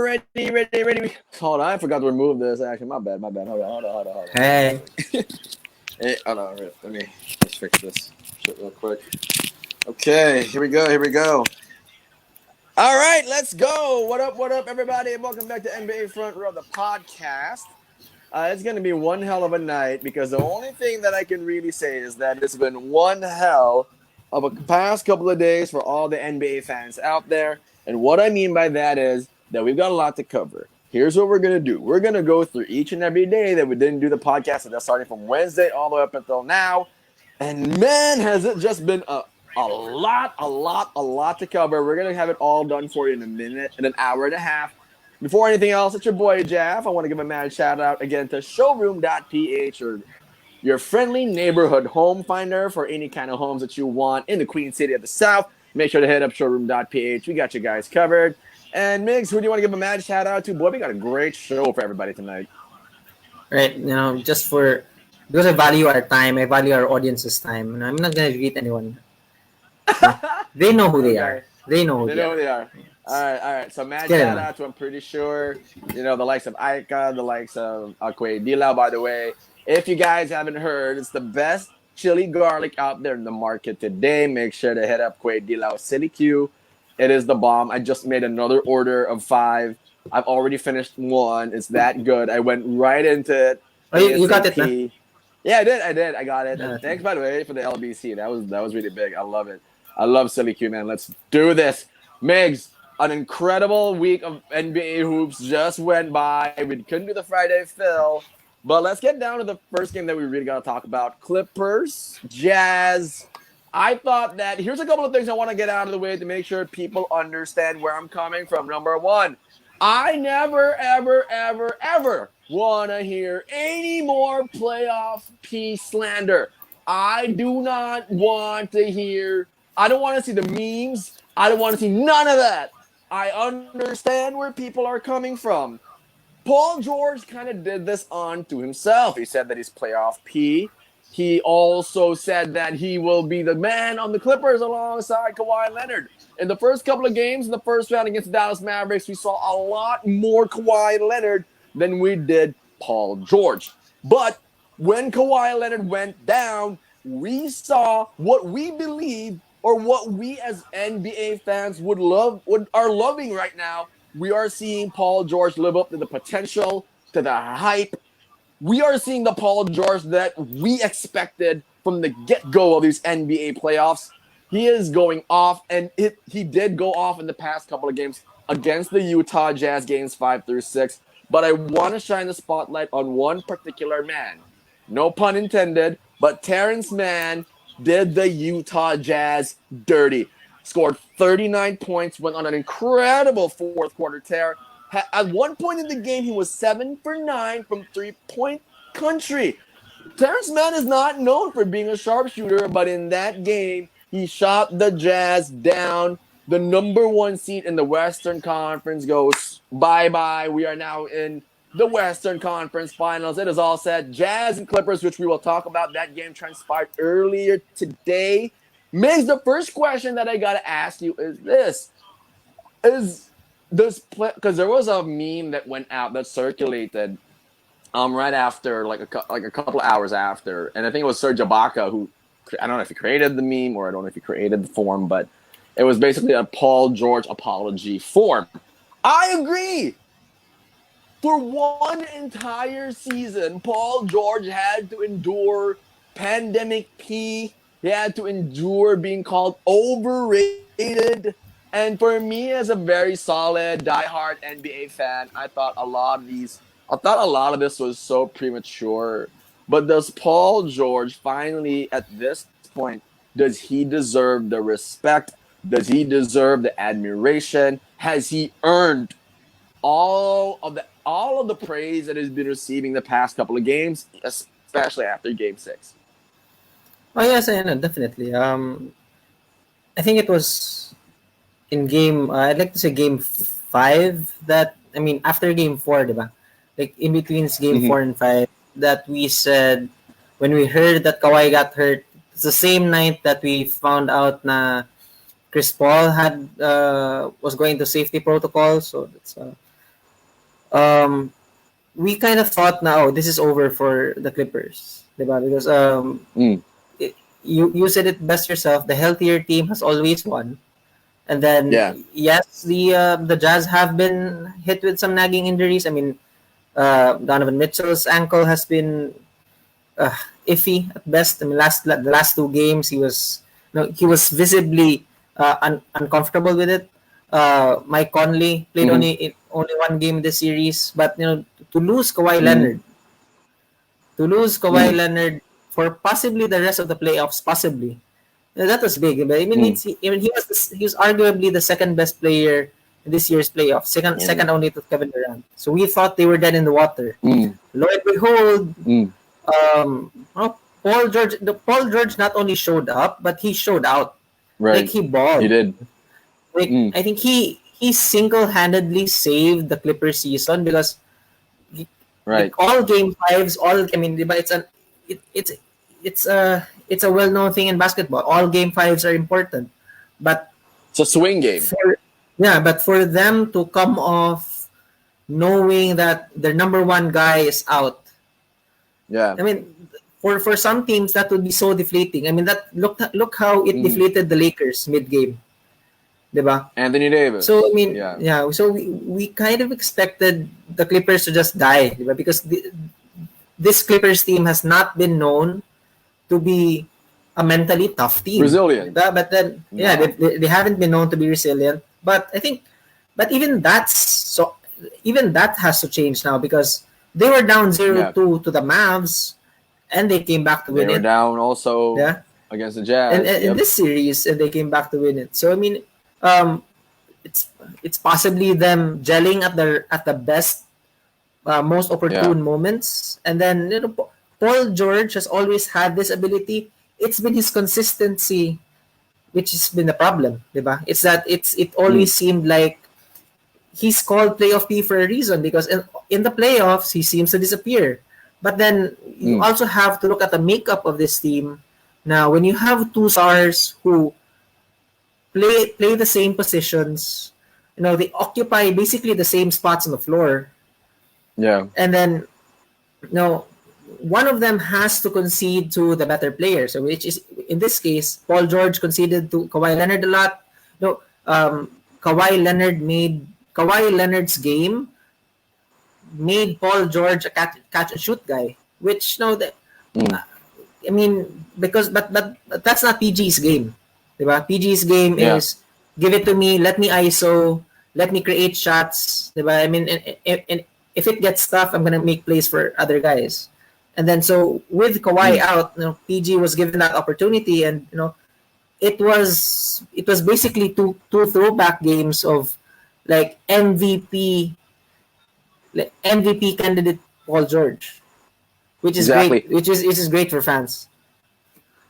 ready. Hold on, I forgot to remove this. Actually, my bad. Hold on. Hey. Hey, hold on. Let me just fix this shit real quick. Okay, here we go. All right, let's go. What up, everybody? And welcome back to NBA Front Row, the podcast. It's going to be one hell of a night because the only thing that I can really say is that it's been one hell of a past couple of days for all the NBA fans out there. And what I mean by that is that we've got a lot to cover. Here's what we're going to do. We're going to go through each and every day that we didn't do the podcast, and that's starting from Wednesday all the way up until now. And man, has it just been a lot to cover. We're going to have it all done for you in a minute, in an hour and a half. Before anything else, it's your boy Jaff. I want to give a mad shout out again to showroom.ph, or your friendly neighborhood home finder for any kind of homes that you want in the Queen City of the South. Make sure to hit up showroom.ph. We got you guys covered. And Migs, who do you want to give a mad shout out to? Boy, we got a great show for everybody tonight. Right, because I value our time, I value our audience's time, and I'm not gonna greet anyone. They know who they are. They know who they are. All right. So mad shout out to, I'm pretty sure, the likes of Aika, the likes of Akwe Dilaw, by the way. If you guys haven't heard, it's the best chili garlic out there in the market today. Make sure to hit up Kwe Dilaw City Q. It is the bomb. I just made another order of 5. I've already finished 1. It's that good. I went right into it. Oh, you got it, huh? Yeah, I did. I got it. Yeah, thanks, by the way, for the LBC. That was really big. I love it. I love Silly Q, man. Let's do this. Migs, an incredible week of NBA hoops just went by. We couldn't do the Friday fill, but let's get down to the first game that we really got to talk about. Clippers, Jazz. I thought that here's a couple of things I want to get out of the way to make sure people understand where I'm coming from. Number one, I never, ever want to hear any more playoff P slander. I do not want to hear, I don't want to see the memes. I don't want to see none of that. I understand where people are coming from. Paul George kind of did this on to himself. He said that he's playoff P. He also said that he will be the man on the Clippers alongside Kawhi Leonard. In the first couple of games in the first round against the Dallas Mavericks, we saw a lot more Kawhi Leonard than we did Paul George. But when Kawhi Leonard went down, we saw what we believe, or what we as NBA fans are loving right now. We are seeing Paul George live up to the potential, to the hype. We are seeing the Paul George that we expected from the get-go of these NBA playoffs. He is going off, and he did go off in the past couple of games against the Utah Jazz, games 5 through 6. But I want to shine the spotlight on one particular man. No pun intended, but Terrence Mann did the Utah Jazz dirty. Scored 39 points, went on an incredible fourth quarter tear. At one point in the game, he was 7 for 9 from three-point country. Terrence Mann is not known for being a sharpshooter, but in that game, he shot the Jazz down. The number 1 seed in the Western Conference goes bye-bye. We are now in the Western Conference Finals. It is all set. Jazz and Clippers, which we will talk about. That game transpired earlier today. Migs, the first question that I got to ask you is this. Because there was a meme that went out that circulated right after, like a couple of hours after, and I think it was Serge Ibaka who, I don't know if he created the meme or I don't know if he created the form, but it was basically a Paul George apology form. I agree. For one entire season, Paul George had to endure pandemic P. He had to endure being called overrated. And for me, as a very solid, diehard NBA fan, I thought a lot of this was so premature. But does Paul George finally, at this point, does he deserve the respect? Does he deserve the admiration? Has he earned all of the praise that he's been receiving the past couple of games, especially after Game 6? Oh yes, I know, definitely. I think it was in game. I'd like to say game 5. After game 4, diba? Like in between game 4 and 5, that we said when we heard that Kawhi got hurt. It's the same night that we found out Chris Paul was going to safety protocol. So um, we kind of thought now, oh, this is over for the Clippers, diba? Because Mm. you said it best yourself. The healthier team has always won. And then Yeah. yes, the Jazz have been hit with some nagging injuries. I mean, Donovan Mitchell's ankle has been uh, iffy at best. I mean, the last two games he was visibly uncomfortable with it. Mike Conley played Mm-hmm. only one game in this series, but to lose Kawhi Mm. Leonard, to lose Kawhi Mm. Leonard for possibly the rest of the playoffs, possibly. That was big. But I mean, Mm. he was arguably the second best player in this year's playoff, And second only to Kevin Durant. So we thought they were dead in the water. mm. Lo and behold, Mm. Paul George not only showed up, but he showed out. Like Right. he He balled. did. Like Mm. I think he single handedly saved the Clippers season because like Right. all game fives, all I mean, but it, it's it's a well known thing in basketball. All game fives are important, but It's a swing game. for but for them to come off knowing that their number one guy is out, Yeah. I mean, for some teams that would be so deflating. I mean, that look how it Mm. deflated the Lakers mid game, diba? Anthony So I Davis. mean, Yeah. yeah. So we kind of expected the Clippers to just die, diba? Because this Clippers team has not been known to be a mentally tough team. Resilient. Diba? But then, yeah, No. they haven't been known to be resilient. But I think, but even that has to change now because they were down zero Yeah. two to the Mavs, and they came back to They win were it. down also Yeah, against the and Jazz. in Yep. this series, and they came back to win it. So I mean, um, it's it's possibly them gelling at the best most Yeah. opportune moments. And then Paul George has always had this ability. It's been his consistency which has been the problem, diba? It's that it always Mm. seemed like he's called playoff P for a reason because in the playoffs he seems to disappear. But then you Mm. also have to look at the makeup of this team. Now, when you have two stars who play the same positions, they occupy basically the same spots on the floor, Yeah. and then no, one of them has to concede to the better player. So which is in this case, Paul George conceded to Kawhi Leonard a lot. No, Kawhi Leonard's game made Paul George a catch and shoot guy. Which no, Mm. I mean because but that's not PG's game. Diba? PG's game Yeah. is give it to me, let me ISO, let me create shots. Diba? I mean, and if it gets tough, I'm gonna make plays for other guys. And then so with Kawhi Mm. out, PG was given that opportunity, and it was basically two throwback games of like MVP candidate Paul George, which is great, Exactly. which is great for fans.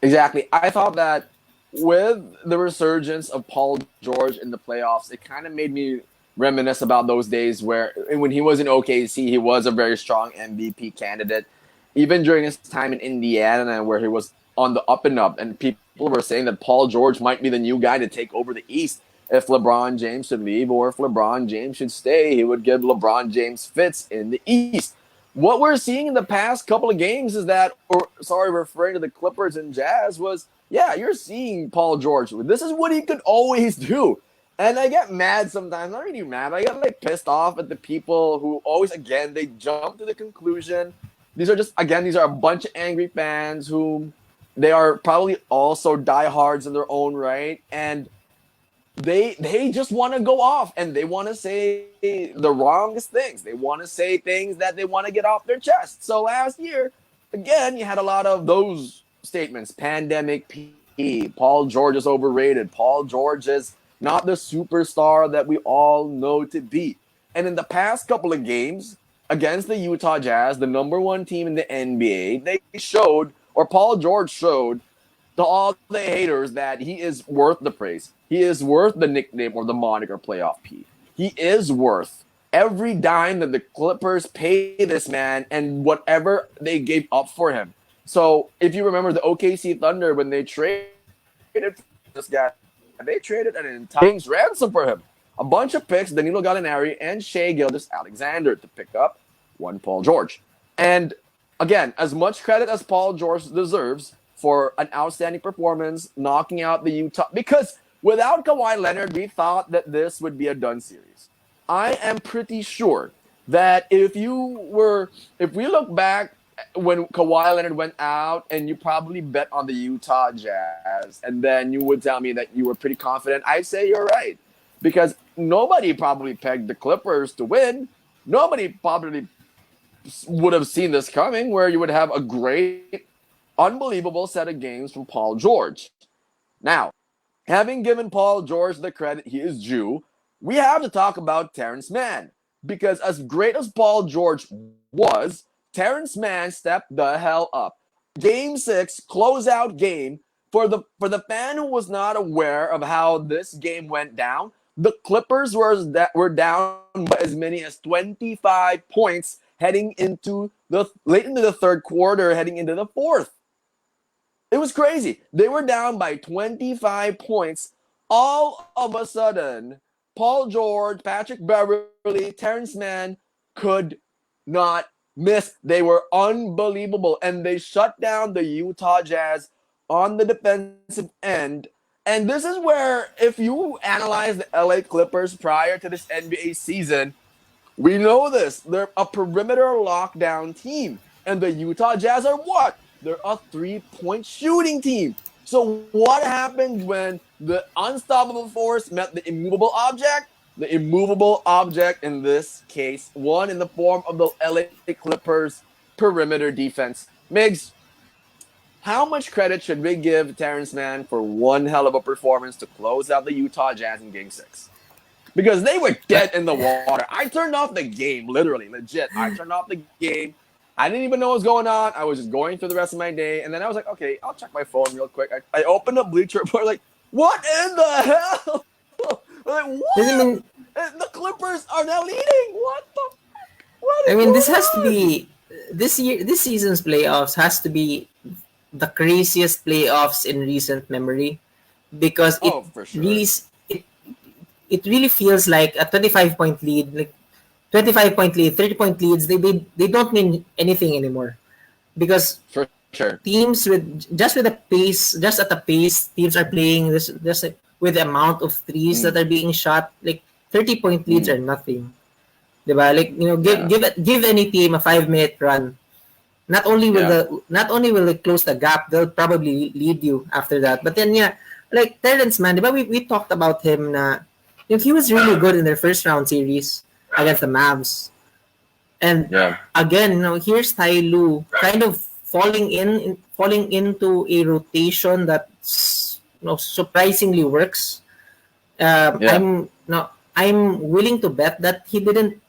Exactly. I thought that with the resurgence of Paul George in the playoffs, it kind of made me reminisce about those days where when he was in OKC, he was a very strong MVP candidate. Even during his time in Indiana, where he was on the up and up, and people were saying that Paul George might be the new guy to take over the East if LeBron James should leave or if LeBron James should stay. He would give LeBron James fits in the East. What we're seeing in the past couple of games is that, or sorry, referring to the Clippers and Jazz, was yeah, you're seeing Paul George. This is what he could always do. And I get mad sometimes. Not really mad. I get like pissed off at the people who always, again, they jump to the conclusion. These are a bunch of angry fans who they are probably also diehards in their own right. And they just want to go off and they want to say the wrongest things. They want to say things that they want to get off their chest. So last year, again, you had a lot of those statements. Pandemic P. Paul George is overrated. Paul George is not the superstar that we all know to be. And in the past couple of games against the Utah Jazz, the number one team in the NBA, they showed, or Paul George showed, to all the haters that he is worth the praise. He is worth the nickname or the moniker playoff P. He is worth every dime that the Clippers pay this man and whatever they gave up for him. So if you remember the OKC Thunder when they traded for this guy, they traded an entire king's ransom for him. a bunch of picks, Danilo Gallinari and Shea Gilgeous-Alexander to pick up one Paul George. And again, as much credit as Paul George deserves for an outstanding performance, knocking out the Utah, because without Kawhi Leonard, we thought that this would be a done series. I am pretty sure that if we look back when Kawhi Leonard went out and you probably bet on the Utah Jazz, and then you would tell me that you were pretty confident, I'd say you're right. Because nobody probably pegged the Clippers to win. Nobody probably would have seen this coming, where you would have a great, unbelievable set of games from Paul George. Now, having given Paul George the credit he is due, we have to talk about Terrence Mann. Because as great as Paul George was, Terrence Mann stepped the hell up. Game 6, closeout game. For the fan who was not aware of how this game went down, the Clippers were down by as many as 25 points heading into late into the third quarter, heading into the fourth. It was crazy. They were down by 25 points. All of a sudden, Paul George, Patrick Beverley, Terrence Mann could not miss. They were unbelievable. And they shut down the Utah Jazz on the defensive end. And this is where, if you analyze the LA Clippers prior to this NBA season, we know this. They're a perimeter lockdown team. And the Utah Jazz are what? They're a three-point shooting team. So what happened when the unstoppable force met the immovable object? The immovable object in this case won in the form of the LA Clippers perimeter defense. Migs, how much credit should we give Terrence Mann for one hell of a performance to close out the Utah Jazz in Game 6? Because they were dead in the water. I turned off the game, literally, legit. I turned off the game. I didn't even know what was going on. I was just going through the rest of my day. And then I was like, okay, I'll check my phone real quick. I opened up Bleacher Report, like, what in the hell? Like, what? The Clippers are now leading. What the? What is this going has to on? be this season's playoffs has to be the craziest playoffs in recent memory, because For sure. it really feels like a 25-point lead, like 25-point lead, 30-point leads. They don't mean anything anymore, because For sure. teams just at the pace teams are playing, this just like, with the amount of threes that are being shot, like 30-point leads are nothing. Diba? Like, give any team a 5-minute run. Not only will they close the gap, they'll probably lead you after that. But then like Terrence Mann, diba, we talked about him na he was really good in their first round series against the Mavs. And again, here's Ty Lue kind of falling into a rotation that surprisingly works. I'm willing to bet that he didn't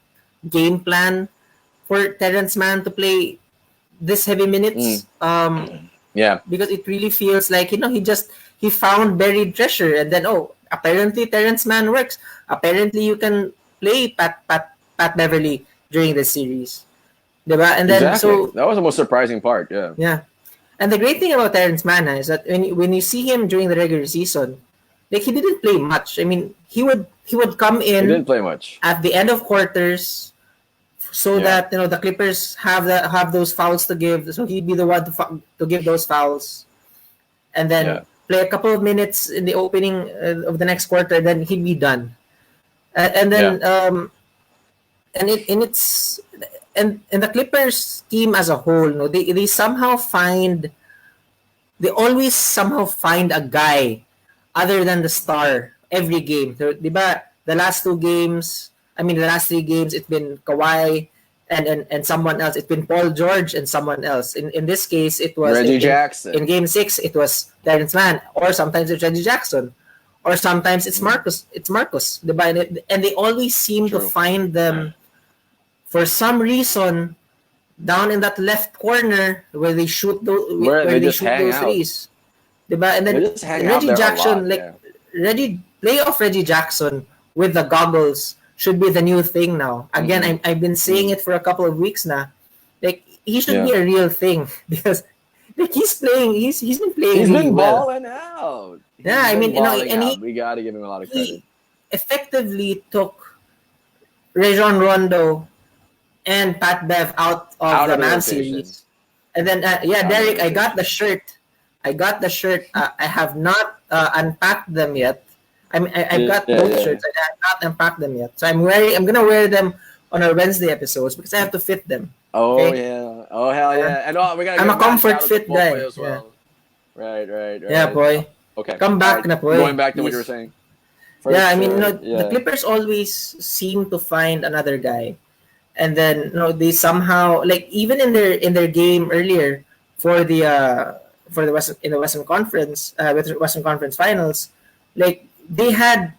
game plan for Terrence Mann to play this heavy minutes. Because it really feels like he found buried treasure, and then apparently Terrence Mann works. Apparently you can play Pat Beverley during the series, diba? And then exactly. That was the most surprising part. Yeah. And the great thing about Terrence Mann is that when you see him during the regular season, like, he didn't play much. I mean, he would come in. He didn't play much at the end of quarters, so that the Clippers have those fouls to give. So he'd be the one to give those fouls, and then play a couple of minutes in the opening of the next quarter. Then he'd be done. And then and the Clippers team as a whole, they somehow always somehow find a guy other than the star every game. So, diba, the last 3 games, it's been Kawhi and someone else. It's been Paul George and someone else. In this case, it was Reggie Jackson. In Game 6, it was Terrence Mann, or sometimes it's Reggie Jackson, or sometimes it's Marcus. It's Marcus, diba? And they always seem to find them for some reason down in that left corner where they shoot those those threes. Diba? And then Reggie Jackson, playoff Reggie Jackson with the goggles should be the new thing now. Again, I've been saying it for a couple of weeks now. Like, he should be a real thing, because like he's been playing He's really been well. balling out. We got to give him a lot of credit. effectively took Rajon Rondo and Pat Bev out of Out the of the Mavs rotation. series. And then, yeah, Out of the Derek, I got the rotation. shirt. I got the shirt. I have not unpacked them yet. I've Yeah, got yeah. both shirts. I have not unpacked them yet. So I'm gonna wear them on our Wednesday episodes because I have to fit them. Oh Okay. yeah. Oh hell Uh, yeah. And we gotta I'm give a a mad comfort shout out to fit Popoy guy. as Yeah. well. Right, right, Yeah, right. boy. Okay. Come All back right. na, boy. Going back to what you were Please. saying. For Yeah, I mean, sure. the Yeah. Clippers always seem to find another guy, and then they somehow, like, even in their game earlier for the Western Conference, with Western Conference Finals, like they had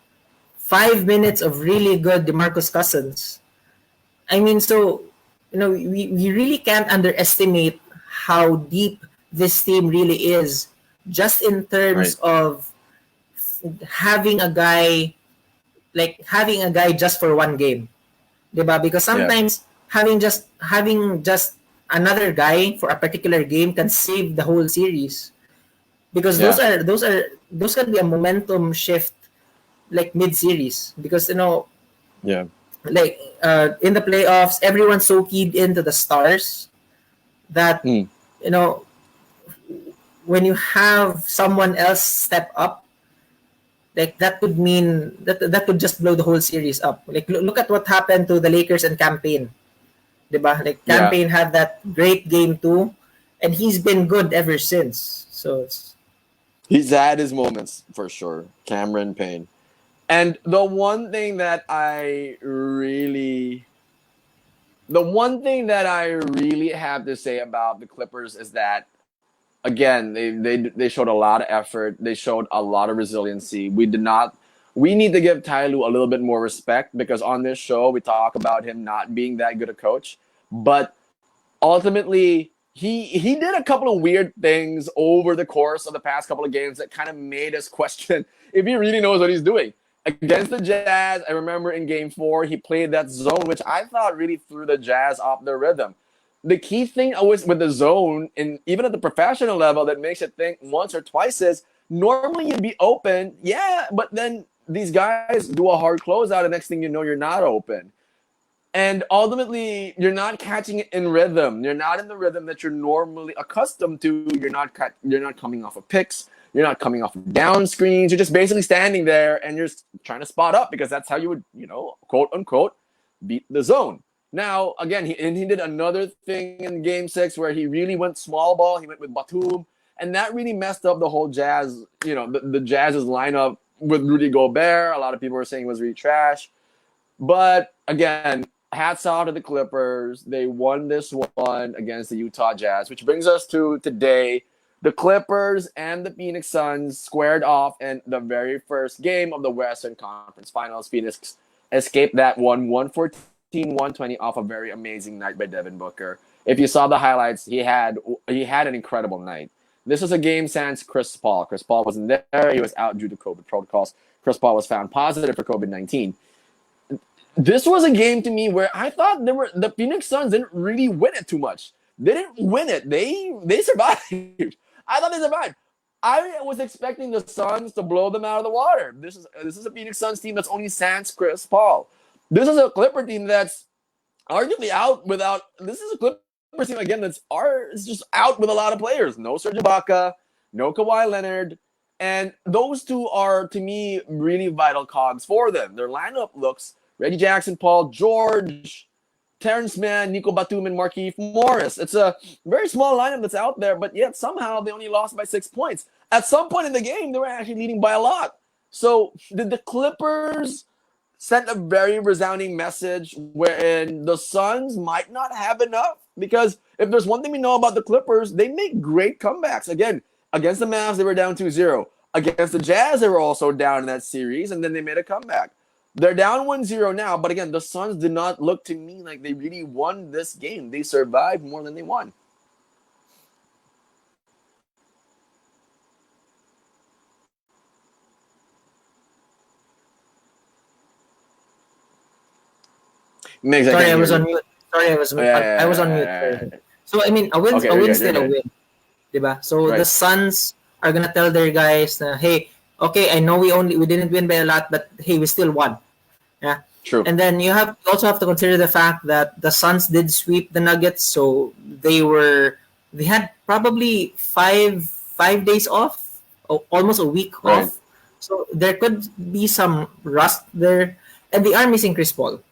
5 minutes of really good DeMarcus Cousins. I mean, so we really can't underestimate how deep this team really is, just in terms Right. of having a guy having a guy just for one game, 'di ba? Because Yeah. sometimes having just another guy for a particular game can save the whole series, because Yeah. those can be a momentum shift like mid series, because Yeah. like in the playoffs everyone's so keyed into the stars that Hmm. you know when you have someone else step up, like that could mean that could just blow the whole series up. Like look at what happened to the Lakers and Campaign, 'di ba? Like Yeah. Campaign had that great game too, and he's been good ever since. So He's had his moments for sure. Cameron Payne. And the one thing that I really have to say about the Clippers is that again, they showed a lot of effort. They showed a lot of resiliency. We need to give Ty Lue a little bit more respect because on this show we talk about him not being that good a coach, but ultimately he did a couple of weird things over the course of the past couple of games that kind of made us question if he really knows what he's doing. Against the Jazz, I remember in game 4, he played that zone, which I thought really threw the Jazz off their rhythm. The key thing always with the zone, and even at the professional level, that makes it think once or twice is normally you'd be open, yeah, but then these guys do a hard closeout, and next thing you know, you're not open. And ultimately, you're not catching it in rhythm. You're not in the rhythm that you're normally accustomed to. You're not coming off of picks. You're not coming off of down screens. You're just basically standing there and you're trying to spot up because that's how you would, quote unquote, beat the zone. Now, again, he did another thing in Game 6 where he really went small ball. He went with Batum, and that really messed up the whole Jazz. The Jazz's lineup with Rudy Gobert. A lot of people were saying it was really trash. But again, hats off to the Clippers. They won this one against the Utah Jazz, which brings us to today. The Clippers and the Phoenix Suns squared off in the very first game of the Western Conference Finals. Phoenix escaped that one 114-120 off a very amazing night by Devin Booker. If you saw the highlights, he had an incredible night. This was a game sans Chris Paul. Chris Paul wasn't there. He was out due to COVID protocols. Chris Paul was found positive for COVID-19. This was a game to me where I thought the Phoenix Suns didn't really win it too much. They didn't win it. They survived. I thought they survived. I was expecting the Suns to blow them out of the water. This is a Phoenix Suns team that's only sans Chris Paul. This is a Clipper team that's arguably out without. This is a Clippers team again is just out with a lot of players. No Serge Ibaka, no Kawhi Leonard, and those two are to me really vital cogs for them. Their lineup looks Reggie Jackson, Paul George, Terrence Mann, Nico Batum, and Markieff Morris. It's a very small lineup that's out there, but yet somehow they only lost by 6 points. At some point in the game, they were actually leading by a lot. So did the Clippers sent a very resounding message wherein the Suns might not have enough? Because if there's one thing we know about the Clippers, they make great comebacks. Again, against the Mavs, they were down 2-0. Against the Jazz, they were also down in that series, and then they made a comeback. They're down 1-0 now, but again, the Suns did not look to me like they really won this game. They survived more than they won. Migs, I sorry, can't I hear was on you. mute. Sorry, Oh, yeah, I was yeah, on yeah, mute. yeah, Sorry. yeah. So I mean, Okay, a you're win's good. You're still a good. win, diba? So the Right. Suns are gonna tell their guys na, hey, okay, I know we didn't win by a lot, but hey, we still won. Yeah. True. And then you also have to consider the fact that the Suns did sweep the Nuggets, so they had probably 5 days off, almost a week Right. off. So there could be some rust there, and they are missing Chris Paul.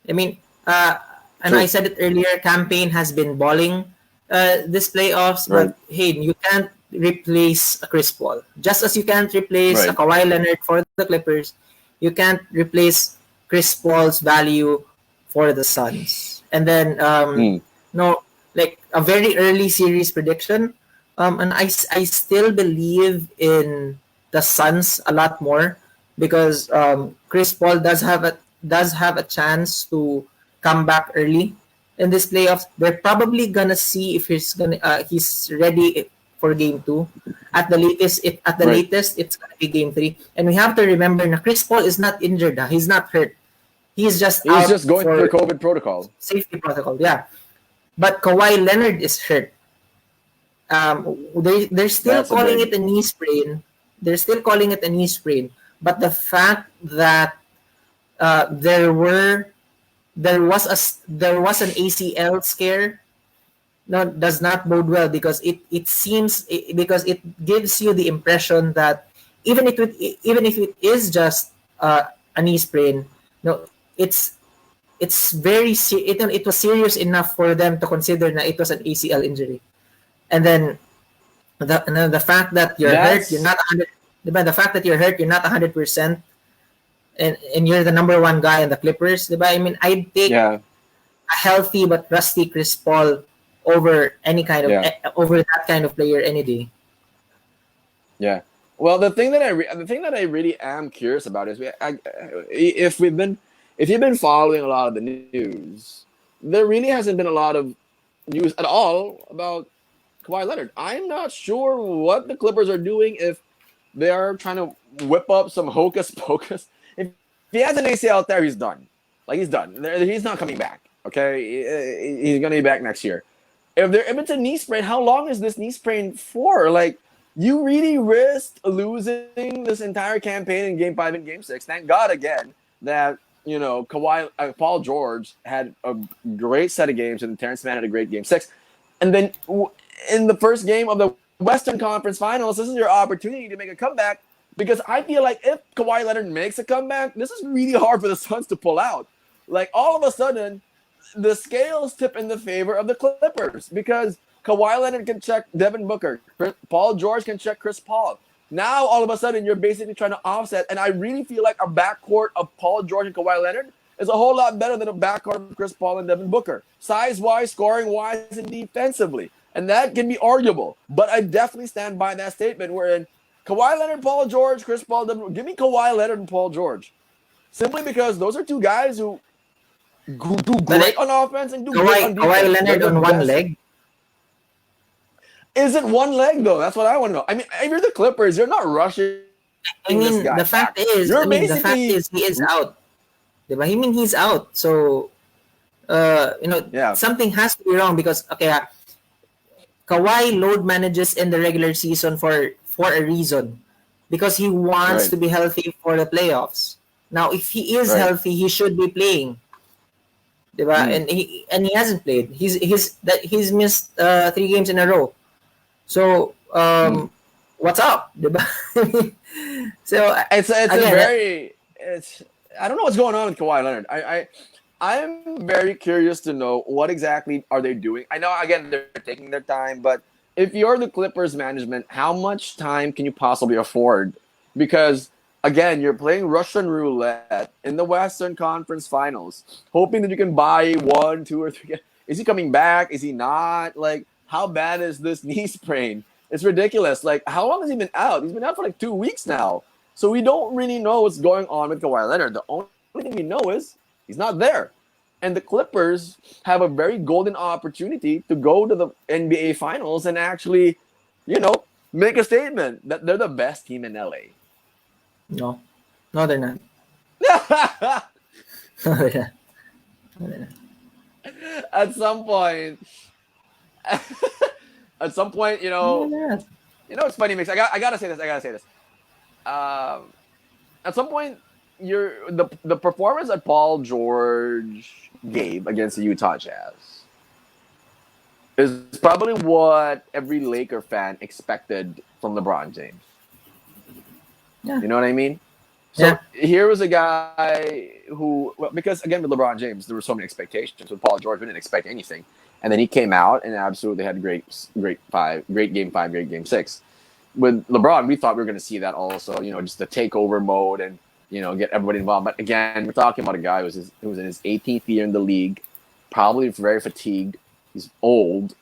I mean, and I True. said it earlier, campaign has been balling this playoffs, Right. but hey, you can't replace a Chris Paul. Just as you can't replace a Right. Kawhi Leonard for the Clippers, you can't replace Chris Paul's value for the Suns. And then, Mm. no, like a very early series prediction, and I still believe in the Suns a lot more because Chris Paul does have a chance to come back early in this playoffs. They're probably gonna see if he's ready for game 2. At the Right. latest it's gonna be game 3. And we have to remember that Chris Paul is not injured. He's not hurt. He's just He's out just going through for COVID protocol. safety protocol. Yeah, but Kawhi Leonard is hurt. They're still That's a calling big. it a knee sprain. They're still calling it a knee sprain. But the fact that uh, there were there was an ACL scare, no, does not bode well because because it gives you the impression that even if it is just a knee sprain, no, it's it was serious enough for them to consider that it was an ACL injury. And then the fact that you're hurt, you're That's not 100. The fact that you're hurt, you're not 100%, and you're the number one guy in the Clippers. Diba? I mean, I'd take yeah. a healthy but rusty Chris Paul over Yeah. over that kind of player any day. Yeah. Well, the thing that I really am curious about is if we've been if you've been following a lot of the news, there really hasn't been a lot of news at all about Kawhi Leonard. I'm not sure what the Clippers are doing if they are trying to whip up some hocus pocus. If he has an ACL out there, he's done. Like he's done. He's not coming back. Okay, he's gonna be back next year. If it's a knee sprain, how long is this knee sprain for? Like you really risked losing this entire campaign in Game 5 and Game 6. Thank God again that Paul George had a great set of games and Terrence Mann had a great Game 6. And then in the first game of the Western Conference Finals, this is your opportunity to make a comeback because I feel like if Kawhi Leonard makes a comeback, this is really hard for the Suns to pull out. Like all of a sudden, the scales tip in the favor of the Clippers because Kawhi Leonard can check Devin Booker, Paul George can check Chris Paul. Now all of a sudden you're basically trying to offset, and I really feel like a backcourt of Paul George and Kawhi Leonard is a whole lot better than a backcourt of Chris Paul and Devin Booker, size wise, scoring wise, and defensively, and that can be arguable. But I definitely stand by that statement wherein Kawhi Leonard, Paul George, Chris Paul, Devin, give me Kawhi Leonard and Paul George, simply because those are two guys who do But great on offense and do great on Kawhi defense. They're Leonard the on one best. leg. Is it one leg though? That's what I want to know. I mean, if you're the Clippers, you're not rushing this guy I back. mean, the You're fact is, basically, he is out. Diba? I mean, he's out. So, yeah, something has to be wrong because, okay, Kawhi load manages in the regular season for a reason because he wants right, to be healthy for the playoffs. Now, if he is right. healthy, he should be playing. Diba? Mm, And he hasn't played. He's missed 3 games in a row. So, mm. what's up? Diba? So, It's a again, very it's I don't know what's going on with Kawhi Leonard. I'm very curious to know what exactly are they doing. I know again they're taking their time, but if you're the Clippers management, how much time can you possibly afford? Because again, you're playing Russian roulette in the Western Conference Finals, hoping that you can buy 1, 2, or 3. Is he coming back? Is he not? Like, how bad is this knee sprain? It's ridiculous. Like, how long has he been out? He's been out for like 2 weeks now. So we don't really know what's going on with Kawhi Leonard. The only thing we know is he's not there. And the Clippers have a very golden opportunity to go to the NBA Finals and actually, make a statement that they're the best team in LA. no, no, they're not. No, they're not. No, they're not. At some point, at some point, No, they're not. it's funny, Mix. I gotta say this. at some point, the performance that Paul George gave against the Utah Jazz is probably what every Laker fan expected from LeBron James. Yeah. You know what I mean? Yeah. So here was a guy who, well, because again with LeBron James, there were so many expectations. With Paul George, we didn't expect anything, and then he came out and absolutely had great game 5, great game 6. With LeBron, we thought we were going to see that also. Just the takeover mode and get everybody involved. But again, we're talking about a guy who was in his 18th year in the league, probably very fatigued. He's old,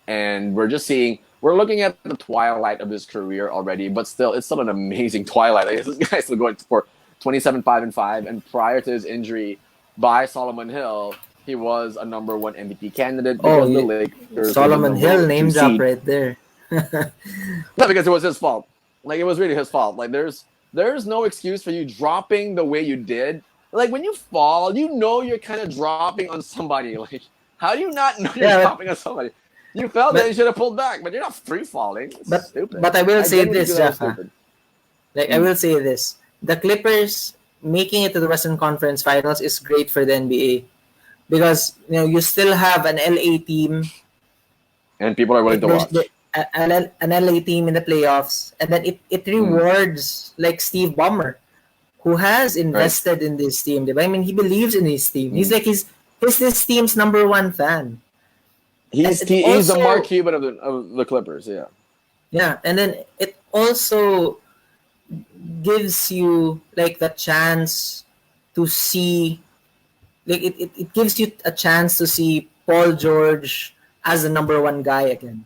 and we're looking at the twilight of his career already, but it's still an amazing twilight. Like, this guy's still going for 27, 5-5, and prior to his injury by Solomon Hill, he was a number 1 MVP candidate because the Lakers were the Solomon number Hill 2 name seed. drop right there. Not because it was his fault. Like, it was really his fault. Like, there's no excuse for you dropping the way you did. Like, when you fall, you're kind of dropping on somebody. Like, how do you not know you're dropping on somebody? You fell, then you should have pulled back, but you're not free falling. It's stupid. But I will say this, Jaffa. I will say this: the Clippers making it to the Western Conference Finals is great for the NBA because you still have an LA team, and people are willing to watch. An LA team in the playoffs, and then it rewards like Steve Ballmer, who has invested in this team. I mean, he believes in his team. He's like he's this team's number 1 fan. He's the Mark Cuban of the Clippers, yeah. Yeah, and then it also gives you like the chance to see, like it gives you a chance to see Paul George as the number 1 guy again,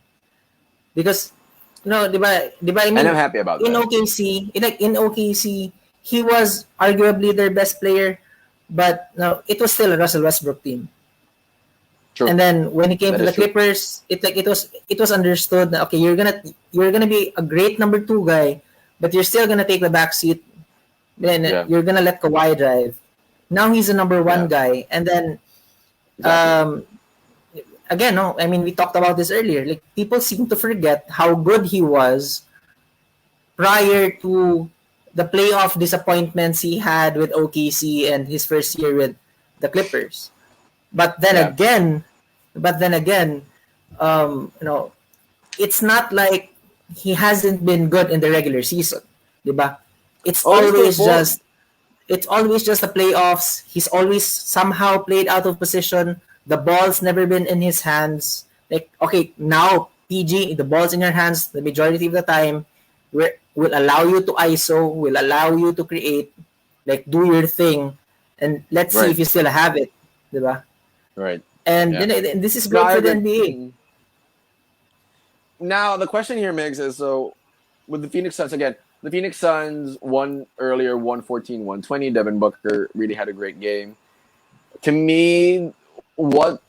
because diba, I mean, and I'm happy about in that. in OKC, he was arguably their best player, but no, it was still a Russell Westbrook team. True. And then when he came to the Clippers, it was understood that okay, you're gonna be a great number 2 guy, but you're still gonna take the back seat. Then you're gonna let Kawhi drive. Now he's a number 1 guy, and then again, I mean, we talked about this earlier. Like, people seem to forget how good he was prior to the playoff disappointments he had with OKC and his first year with the Clippers. But then again, it's not like he hasn't been good in the regular season, diba? It's always just the playoffs. He's always somehow played out of position. The ball's never been in his hands. Like, okay, now PG, the ball's in your hands the majority of the time. Will allow you to ISO, will allow you to create, like, do your thing, and let's see if you still have it, diba? Right. And this is great for the NBA. Now, the question here, Migs, is so with the Phoenix Suns, again, the Phoenix Suns won earlier, 114, 120. Devin Booker really had a great game. To me, what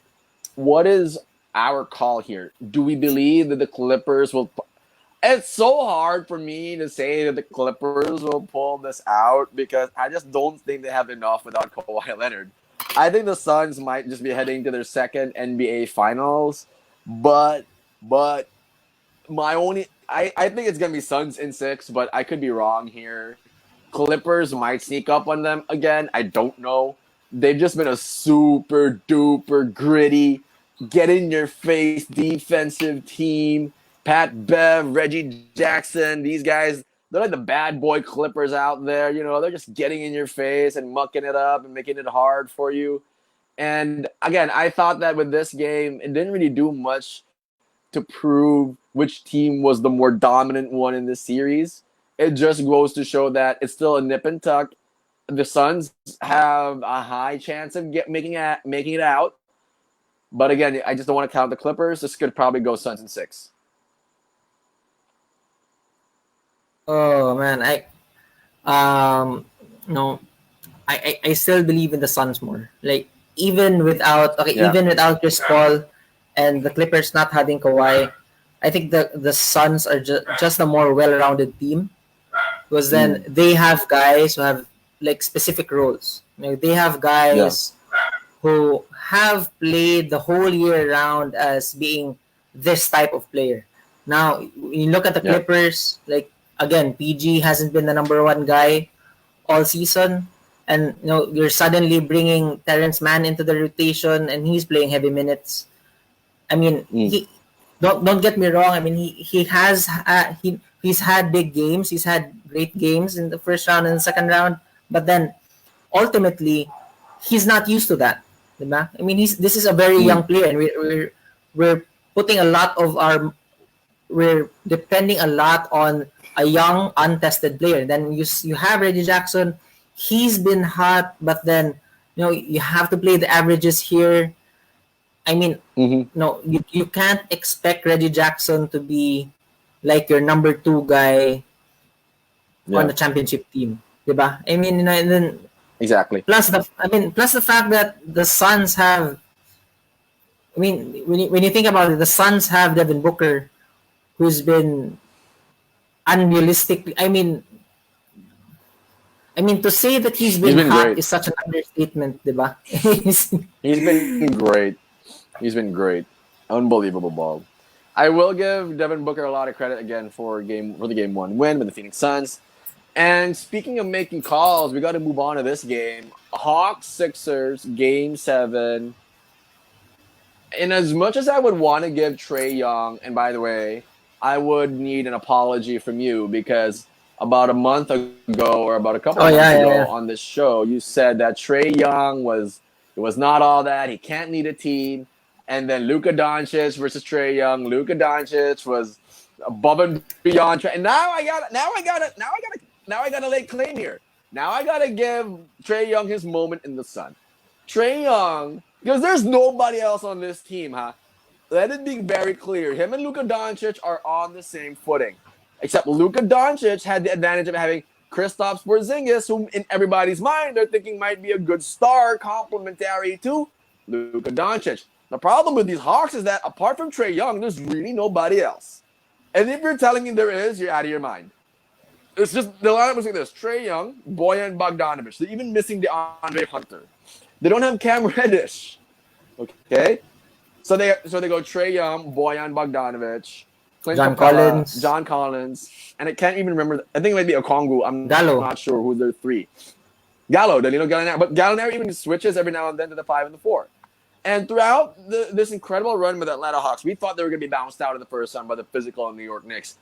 is our call here? Do we believe that the Clippers will... It's so hard for me to say that the Clippers will pull this out because I just don't think they have enough without Kawhi Leonard. I think the Suns might just be heading to their second NBA Finals, but I think it's gonna be Suns in 6, but I could be wrong here. Clippers might sneak up on them again. I don't know. They've just been a super duper gritty, get in your face defensive team. Pat Bev, Reggie Jackson, these guys, they're like the bad boy Clippers out there. They're just getting in your face and mucking it up and making it hard for you. And again, I thought that with this game, it didn't really do much to prove which team was the more dominant one in this series. It just goes to show that it's still a nip and tuck. The Suns have a high chance of making it out. But again, I just don't want to count the Clippers. This could probably go Suns in 6. Oh man, I still believe in the Suns more. Like, even without Chris Paul and the Clippers not having Kawhi, I think the Suns are just a more well-rounded team because then they have guys who have like specific roles. They have guys who have played the whole year round as being this type of player. Now, you look at the Clippers, like again, PG hasn't been the number one guy all season, and you're suddenly bringing Terrence Mann into the rotation, and he's playing heavy minutes. I mean, Mm. he don't get me wrong. I mean, he has he's had big games. He's had great games in the first round and the second round, but then ultimately, he's not used to that. Diba? I mean, this is a very Mm. young player, and we're putting a lot of our we're depending a lot on a young, untested player. Then you have Reggie Jackson. He's been hot, but then you have to play the averages here. I mean, Mm-hmm. no, you can't expect Reggie Jackson to be like your number two guy on Yeah. the championship team, diba? I mean, and then Exactly. plus the fact that the Suns have. I mean, when you think about it, the Suns have Devin Booker, who's been unrealistic. I mean, to say that he's He's been been hot great. is such an understatement, diba? He's been great. He's been great. Unbelievable ball. I will give Devin Booker a lot of credit again for the game one win with the Phoenix Suns. And speaking of making calls, we got to move on to this game. Hawks Sixers game 7. In as much as I would want to give Trey Young, and by the way, I would need an apology from you because about a month ago or about a couple of Oh months yeah, yeah, ago yeah. on this show, you said that Trey Young was not all that. He can't lead a team. And then Luka Doncic versus Trey Young. Luka Doncic was above and beyond Trey. And now I got to lay claim here. Now I got to give Trey Young his moment in the sun. Trey Young, because there's nobody else on this team, huh? Let it be very clear. Him and Luka Doncic are on the same footing. Except Luka Doncic had the advantage of having Kristaps Porzingis, whom in everybody's mind they're thinking might be a good star complementary to Luka Doncic. The problem with these Hawks is that apart from Trey Young, there's really nobody else. And if you're telling me there is, you're out of your mind. It's just the lineup was like this: Trey Young, Boyan Bogdanovic. They're even missing DeAndre Hunter. They don't have Cam Reddish. Okay, so they go Trey Young, Boyan Bogdanovic, Clint John Capella, Collins, John Collins, and I can't even remember. I think it might be Okongu. I'm not Gallo. sure who's their 3. Gallo, Danilo Gallinari, but Gallinari even switches every now and then to the 5 and the 4. And throughout this incredible run with the Atlanta Hawks, we thought they were going to be bounced out in the first round by the physical New York Knicks.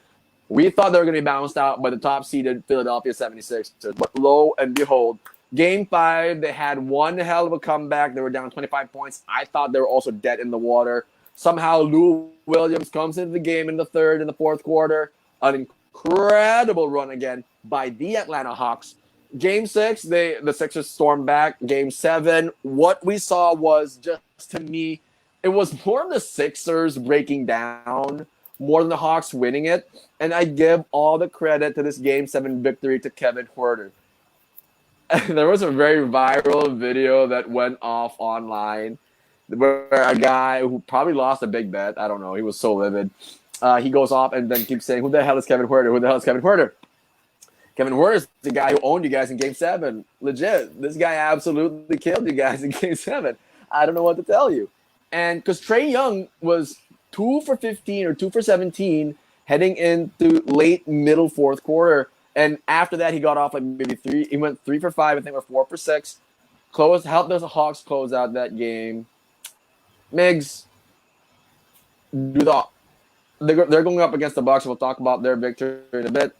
We thought they were going to be bounced out by the top seeded Philadelphia 76ers. But lo and behold, game 5, they had one hell of a comeback. They were down 25 points. I thought they were also dead in the water. Somehow Lou Williams comes into the game in the third and the fourth quarter. An incredible run again by the Atlanta Hawks. Game 6, the Sixers stormed back. Game 7, what we saw was just, to me, it was more of the Sixers breaking down more than the Hawks winning it. And I give all the credit to this Game 7 victory to Kevin Huerter. There was a very viral video that went off online where a guy who probably lost a big bet, I don't know, he was so livid. He goes off and then keeps saying, "Who the hell is Kevin Huerter? Who the hell is Kevin Huerter?" Kevin Huerter is the guy who owned you guys in Game 7. Legit. This guy absolutely killed you guys in Game 7. I don't know what to tell you. And because Trey Young was 2 for 15 or 2 for 17 heading into late middle fourth quarter. And after that, he got off like maybe 3. He went 3 for 5, I think, or 4 for 6. Helped the Hawks close out that game. Migs, they're going up against the Bucks. We'll talk about their victory in a bit.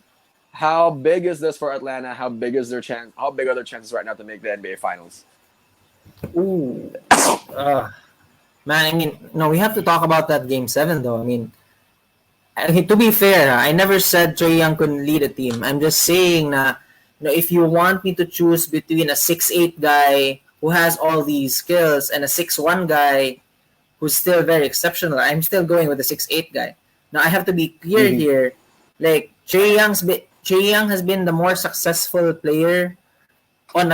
How big is this for Atlanta? How big is their chance? How big are their chances right now to make the NBA Finals? Ooh, man. I mean, no, we have to talk about that game 7 though. To be fair, I never said Trae Young couldn't lead a team. I'm just saying that if you want me to choose between a 6'8" guy who has all these skills and a 6'1" guy who's still very exceptional, I'm still going with the 6'8" guy. Now I have to be clear here. Like Trae Young has been the more successful player from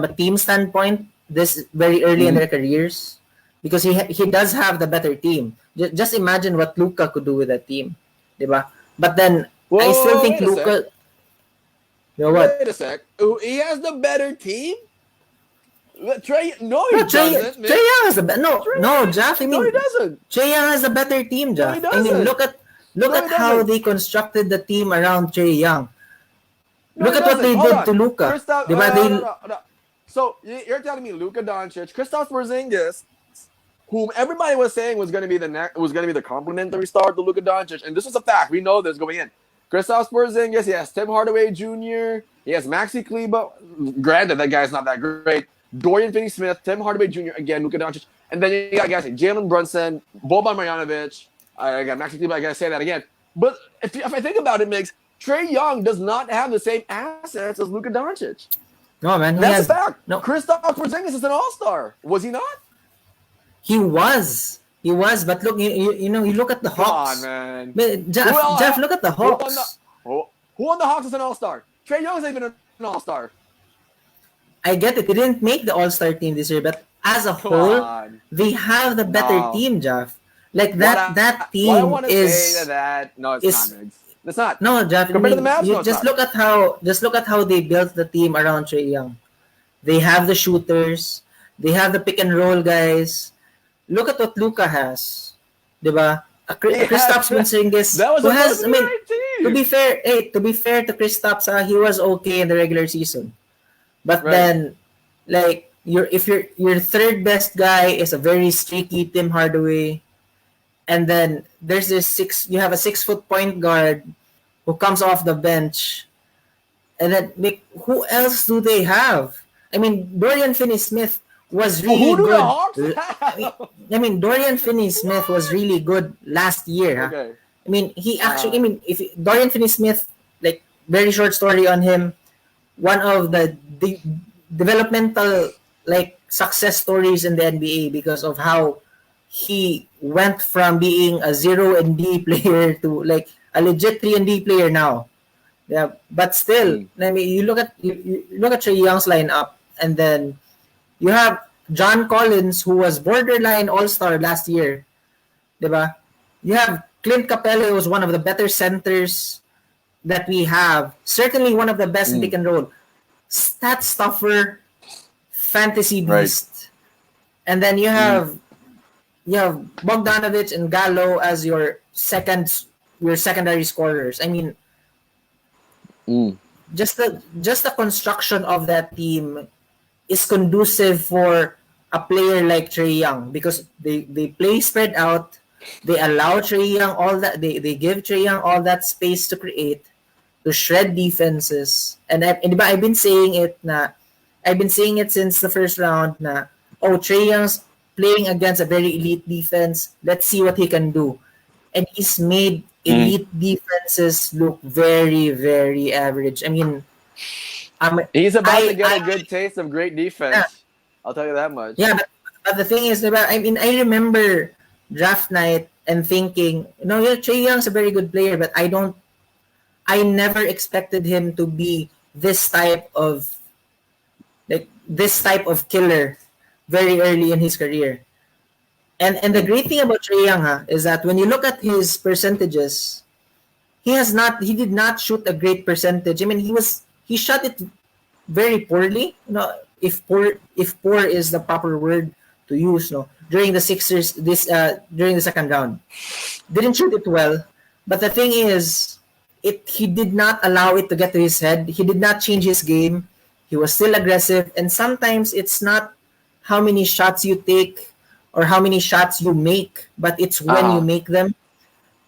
a team standpoint this very early in their careers because he does have the better team. Just imagine what Luka could do with that team, diba? But then I still think Luka. You know what? Wait a sec. He has the better team. Trey, no, he No, doesn't. Trae Young has the no, Jeff. I mean, no, he doesn't. Trae Young has a better team, No, Jeff. he I mean, doesn't. Look No, at he how doesn't. they constructed the team around Trey Young. No, Look he at what doesn't. they Hold did on. to Luka. Kristaps. Diba? No, no, They no, no. So you're telling me Luka Doncic, Kristaps Porzingis, whom everybody was saying was going to be the complementary star to Luka Doncic, and this is a fact. We know this going in. Kristaps Porzingis, he has Tim Hardaway Jr., he has Maxi Kleber. Granted, that guy's not that great. Dorian Finney-Smith, Tim Hardaway Jr. again, Luka Doncic, and then you got guys like Jalen Brunson, Boban Marjanovic. I got Maxi Kleber. I gotta say that again. But if I think about it, Migs, Trey Young does not have the same assets as Luka Doncic. no man, he That's a has fact. no. Kristaps Porzingis is an all-star. Was he not? He was, but look, you look at the Come on, Hawks. man. Jeff, look at the Who on the Hawks. who on the Hawks is an all-star? Trey Young's not even an all-star. I get it. He didn't make the All Star team this year, but as a Come whole, on. they have the better No. team, Jeff. Like that What I team want to say to that, no, it's not, Migs. It's not. no, Jeff. I Compared to the mean, Mavs, you no, it's just not. look at how they built the team around Trey Young. They have the shooters. They have the pick and roll guys. Look at what Luka has, diba? Kristaps Porzingis, That was who a has, I mean, great team. to be fair to Kristaps, he was okay in the regular season, but Right. then, like, your third best guy is a very streaky Tim Hardaway, and then there's you have a 6 foot point guard who comes off the bench, and then like, who else do they have? I mean, Dorian Finney-Smith was Who really do the good. Hawks have? I mean, Dorian Finney-Smith was really good last year. Huh? Okay. I mean, he actually. I mean, if Dorian Finney-Smith, like, very short story on him, one of the developmental, like, success stories in the NBA because of how he went from being a 0 and D player to like a legit 3 and D player now. Yeah, but still, I mean, you look at Trey Young's lineup, and then you have John Collins, who was borderline All-Star last year, diba? You have Clint Capella, who was one of the better centers that we have. Certainly one of the best in pick and roll. Stat stuffer, fantasy beast. And then you have Bogdanovic and Gallo as your secondary scorers. I mean, just the construction of that team is conducive for a player like Trey Young because they play spread out. They allow Trey Young all that. They give Trey Young all that space to create, to shred defenses. And I've been saying it since the first round na, oh, Trey Young's playing against a very elite defense. Let's see what he can do. And he's made elite defenses look very, very average. I mean, he's about to get a good taste of great defense. Yeah. I'll tell you that much. Yeah, but the thing is, I mean, I remember draft night and thinking, yeah, Trey Young's a very good player, but I never expected him to be this type of killer very early in his career. And the great thing about Trey Young is that when you look at his percentages, he did not shoot a great percentage. I mean, he shot it very poorly. If poor is the proper word to use, during the Sixers during the second round, didn't shoot it well. But the thing is, he did not allow it to get to his head. He did not change his game. He was still aggressive, and sometimes it's not how many shots you take or how many shots you make, but it's when you make them.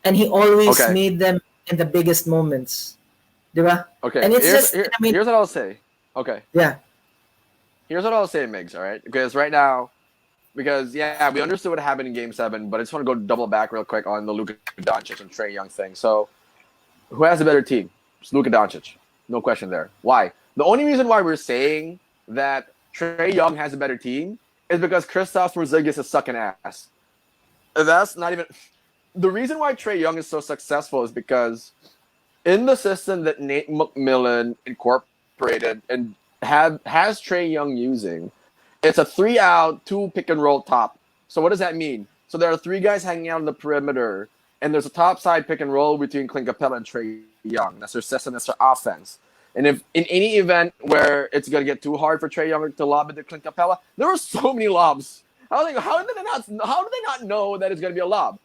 And he always made them in the biggest moments. Diba? Okay. And it's here's what I'll say. Okay. Yeah. Here's what I'll say, Migs, all right? Because right now, we understood what happened in Game 7, but I just want to go double back real quick on the Luka Doncic and Trey Young thing. So, who has a better team? It's Luka Doncic. No question there. Why? The only reason why we're saying that Trey Young has a better team is because Kristaps Porzingis is sucking ass. That's not even... The reason why Trey Young is so successful is because in the system that Nate McMillan incorporated and has Trey Young using, it's a 3-out, 2 pick-and-roll top. So what does that mean? So there are 3 guys hanging out on the perimeter, and there's a top-side pick-and-roll between Clint Capella and Trey Young. That's their system, that's their offense. And if in any event where it's going to get too hard for Trey Young to lob it to Clint Capella, there were so many lobs. How do they not know that it's going to be a lob?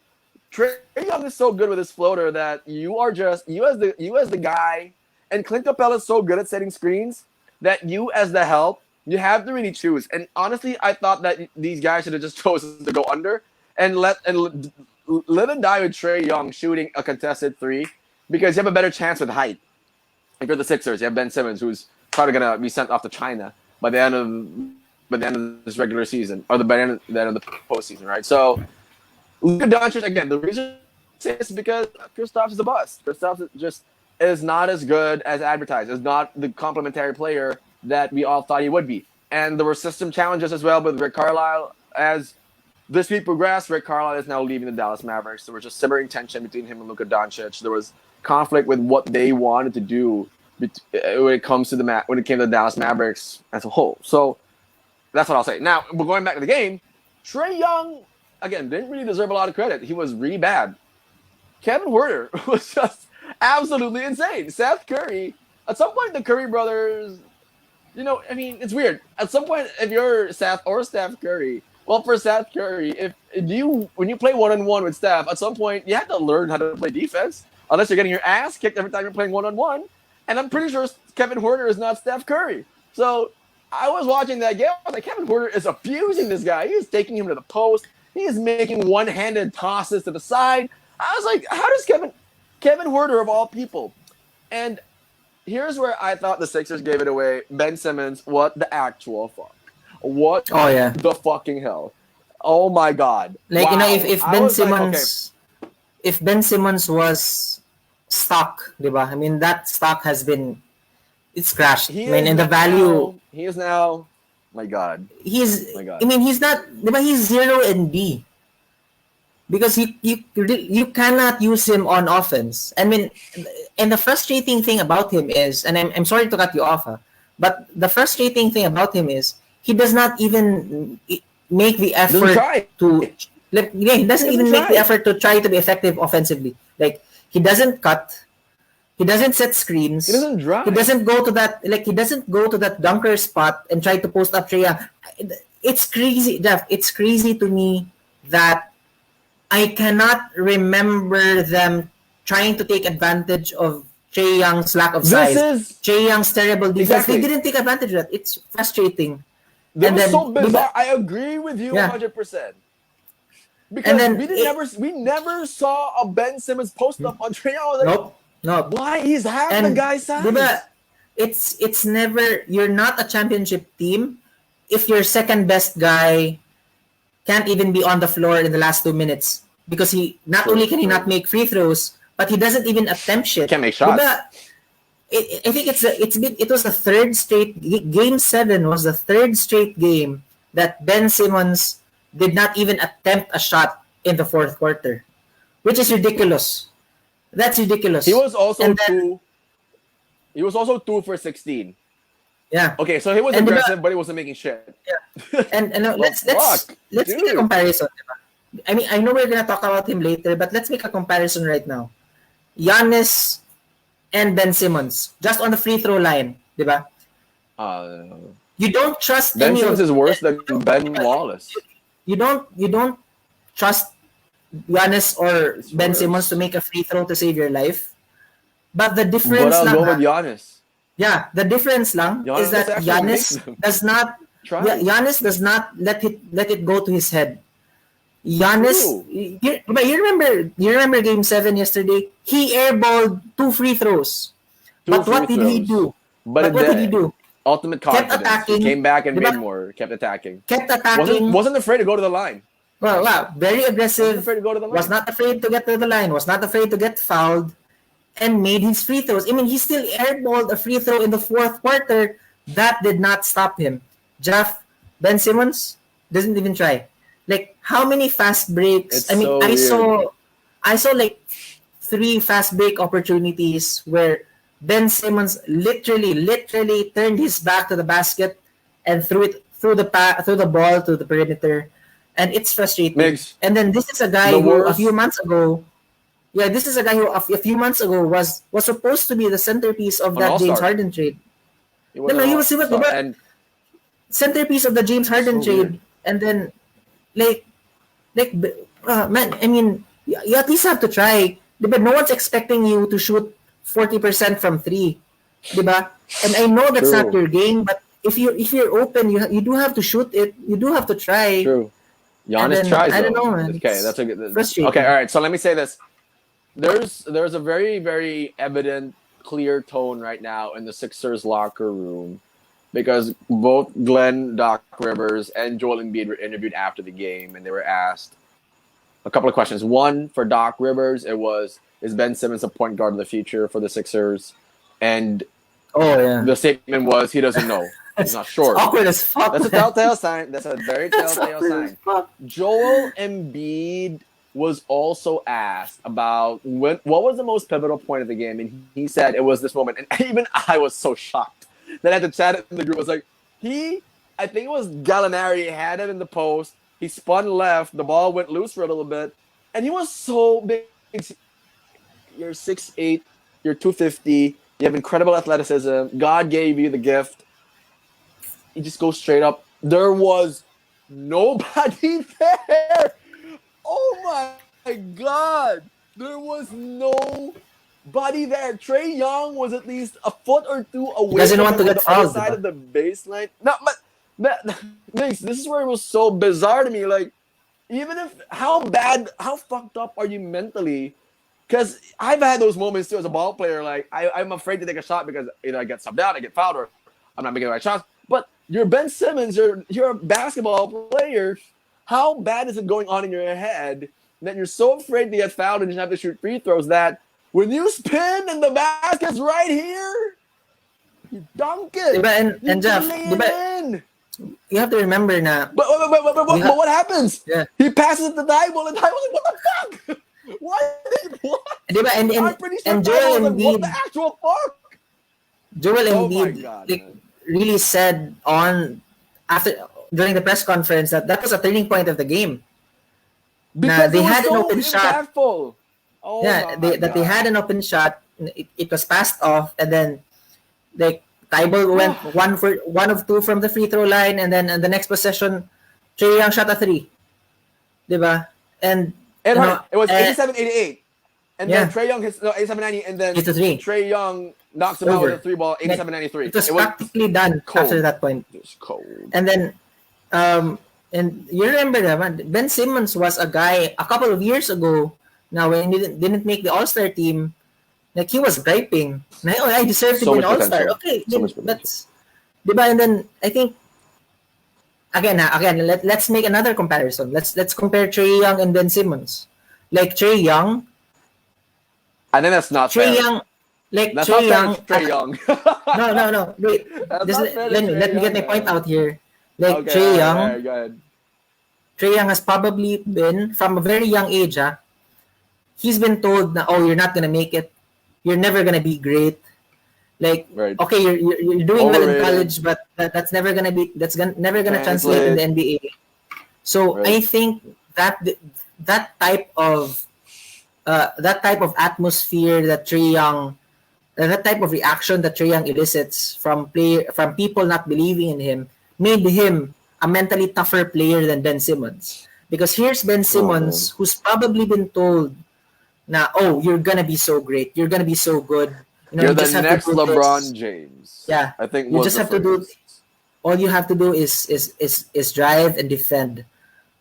Trey Young is so good with his floater that you as the guy, and Clint Capella is so good at setting screens that you as the help, you have to really choose. And honestly, I thought that these guys should have just chosen to go under and let it die with Trey Young shooting a contested three because you have a better chance with height. If you're the Sixers, you have Ben Simmons, who's probably gonna be sent off to China by the end of this regular season or the end of the postseason, right? So Luka Doncic again. The reason is because Kristaps is a bust. Kristaps just is not as good as advertised. Is not the complementary player that we all thought he would be. And there were system challenges as well with Rick Carlisle. As this week progressed, Rick Carlisle is now leaving the Dallas Mavericks. There was just simmering tension between him and Luka Doncic. There was conflict with what they wanted to do when it comes to when it came to the Dallas Mavericks as a whole. So that's what I'll say. Now we're going back to the game. Trey Young again didn't really deserve a lot of credit. He was really bad. Kevin Huerter was just absolutely insane. Seth Curry. At some point, the Curry brothers. I mean, it's weird. At some point, if you're Seth or Steph Curry, well, for Seth Curry, when you play one-on-one with Steph, at some point you have to learn how to play defense. Unless you're getting your ass kicked every time you're playing one-on-one. And I'm pretty sure Kevin Huerter is not Steph Curry. So I was watching that game. I was like, Kevin Huerter is abusing this guy. He's taking him to the post. He is making one-handed tosses to the side. I was like, how does Kevin Huerter of all people? And here's where I thought the Sixers gave it away. Ben Simmons, what the actual fuck? What the fucking hell? Oh my God! Like wow. if Ben Simmons was stock, diba? I mean that stock has been crashed. And the value he is now. My God. I mean he's not. Diba? He's 0 and B. Because you cannot use him on offense. I mean, and the frustrating thing about him is, and I'm sorry to cut you off, but the frustrating thing about him is he does not even make the effort to. He doesn't even make the effort to try to be effective offensively. Like he doesn't cut, he doesn't set screens. He doesn't drive. He doesn't go to that. Like he doesn't go to that dunker spot and try to post up Trey Young. It's crazy, Jeff. It's crazy to me that I cannot remember them trying to take advantage of Trey Young's lack of size. Trey Young's terrible defense. Exactly. They didn't take advantage of that. It's frustrating. That was so bizarre. I agree with you 100%. Because we never saw a Ben Simmons post up on Trey Young. Nope. Why? He's half the guy's size. It's never. You're not a championship team if your second best guy can't even be on the floor in the last 2 minutes because he not only can he not make free throws, but he doesn't even attempt shit. Can't make shots. I think it was the third straight game 7 was the third straight game that Ben Simmons did not even attempt a shot in the fourth quarter, which is ridiculous. That's ridiculous. He was also 2 for 16. Yeah. Okay, so he was aggressive, but he wasn't making shit. Yeah. And let's make a comparison. I mean, I know we're gonna talk about him later, but let's make a comparison right now. Giannis and Ben Simmons, just on the free throw line, diba? You don't trust Ben Simmons is worse than Ben Wallace. You don't trust Giannis or Ben Simmons to make a free throw to save your life. But the difference I'll go with Giannis. Yeah, the difference is that Giannis does not let it go to his head. Giannis, you remember Game 7 yesterday? He airballed 2 free throws. But what did he do? But what did he do? Ultimate confidence. Kept attacking. He came back and made more. Kept attacking. Wasn't afraid to go to the line. Well, very aggressive. Wasn't afraid to go to the line. Was not afraid to get to the line. Was not afraid to get fouled. And made his free throws. I mean, he still airballed a free throw in the fourth quarter. That did not stop him. Jeff, Ben Simmons doesn't even try. Like, how many fast breaks? I saw like 3 fast break opportunities where Ben Simmons literally turned his back to the basket and threw the ball to the perimeter, and it's frustrating. And then this is a guy who a few months ago. Yeah, this is a guy who a few months ago was supposed to be the centerpiece of that James Harden trade. He was the centerpiece of the James Harden trade, and then man, I mean, you at least have to try. But no one's expecting you to shoot 40% from three. Diba? And I know that's not True. your game, but if you're open, you do have to shoot it. You do have to try. True. And Giannis then tries I don't though. know, man. Okay, It's that's a good. Okay, all frustrating. right. So let me say this. There's a very very evident clear tone right now in the Sixers locker room because both Glenn Doc Rivers and Joel Embiid were interviewed after the game and they were asked a couple of questions. One for Doc Rivers, it was is Ben Simmons a point guard of the future for the Sixers? And Oh yeah, the statement was he doesn't know. He's not it's sure. awkward as fuck. That's a Man. telltale sign. That's a very That's telltale awkward as sign. fuck. Joel Embiid was also asked about what was the most pivotal point of the game, and he said it was this moment. And even I was so shocked that I had to chat in the group. I was like, I think it was Gallinari, had it in the post. He spun left. The ball went loose for a little bit, and he was so big. You're 6'8", you're 250. You have incredible athleticism. God gave you the gift. You just go straight up. There was nobody there. Oh my God. There was nobody there. Trey Young was at least a foot or two He away doesn't from want him to on get the other fouled, side diba? of the baseline. No, but this is where it was so bizarre to me. Like, even if how fucked up are you mentally? Because I've had those moments too as a ball player. Like I'm afraid to take a shot because either I get subbed out, I get fouled, or I'm not making the right shots. But you're Ben Simmons. You're a basketball player. How bad is it going on in your head that you're so afraid to get fouled and you have to shoot free throws that when you spin and the basket's right here, you dunk it. Diba? You And Jeff, lay it diba? in. You have to remember na. But what happens? Yeah. He passes it to Thibault, and Thibault's like, what the fuck? What? Diba? I'm pretty sure And Thibault was like, what the actual fuck? Joel Oh my Embiid God, like man. really said on after during the press conference that was a turning point of the game. Because They it was had an so open shot. impactful. Oh Yeah, my they God. had an open shot. It was passed off, and then like Thibault went one of two from the free throw line, and then in the next possession, Trae Young shot a three, diba? And It you hurt. know, It was 87-88. And then yeah, Trey Young hits 87-90, and then it's a three Trey Young knocks him out with over. a three ball, Like, 87-93. it was practically done cold. after that point. It was cold. And then, and you remember that Ben Simmons was a guy a couple of years ago. Now when he didn't make the All Star team, like he was griping. Like, oh, I deserve to So be an much All Star. potential. Okay, So then much potential. that's diba? And then I think again, let's make another comparison. Let's compare Trey Young and Ben Simmons. Like Trey Young, I think that's not fair. like That's Trey not fair Young. to Trey Young. No. Wait, That's just not fair to let me Trae get my Young, point man. out here. Like Okay, Trey all Young. right, go ahead. Trey Young has probably been, from a very young age, he's been told na, oh, you're not gonna make it. You're never gonna be great. Like, Right. okay, you're doing well in Overrated. college, but that's never gonna be never gonna translate in the NBA. So Right. I think that type of atmosphere that Trey Young, that type of reaction that Trey Young elicits from people not believing in him, made him a mentally tougher player than Ben Simmons. Because here's Ben Simmons, who's probably been told, "Na oh, you're gonna be so great, you're gonna be so good. You know, You're you just the have next to do LeBron this. James. Yeah, I think you was just the have to do. phrase. All you have to do is drive and defend,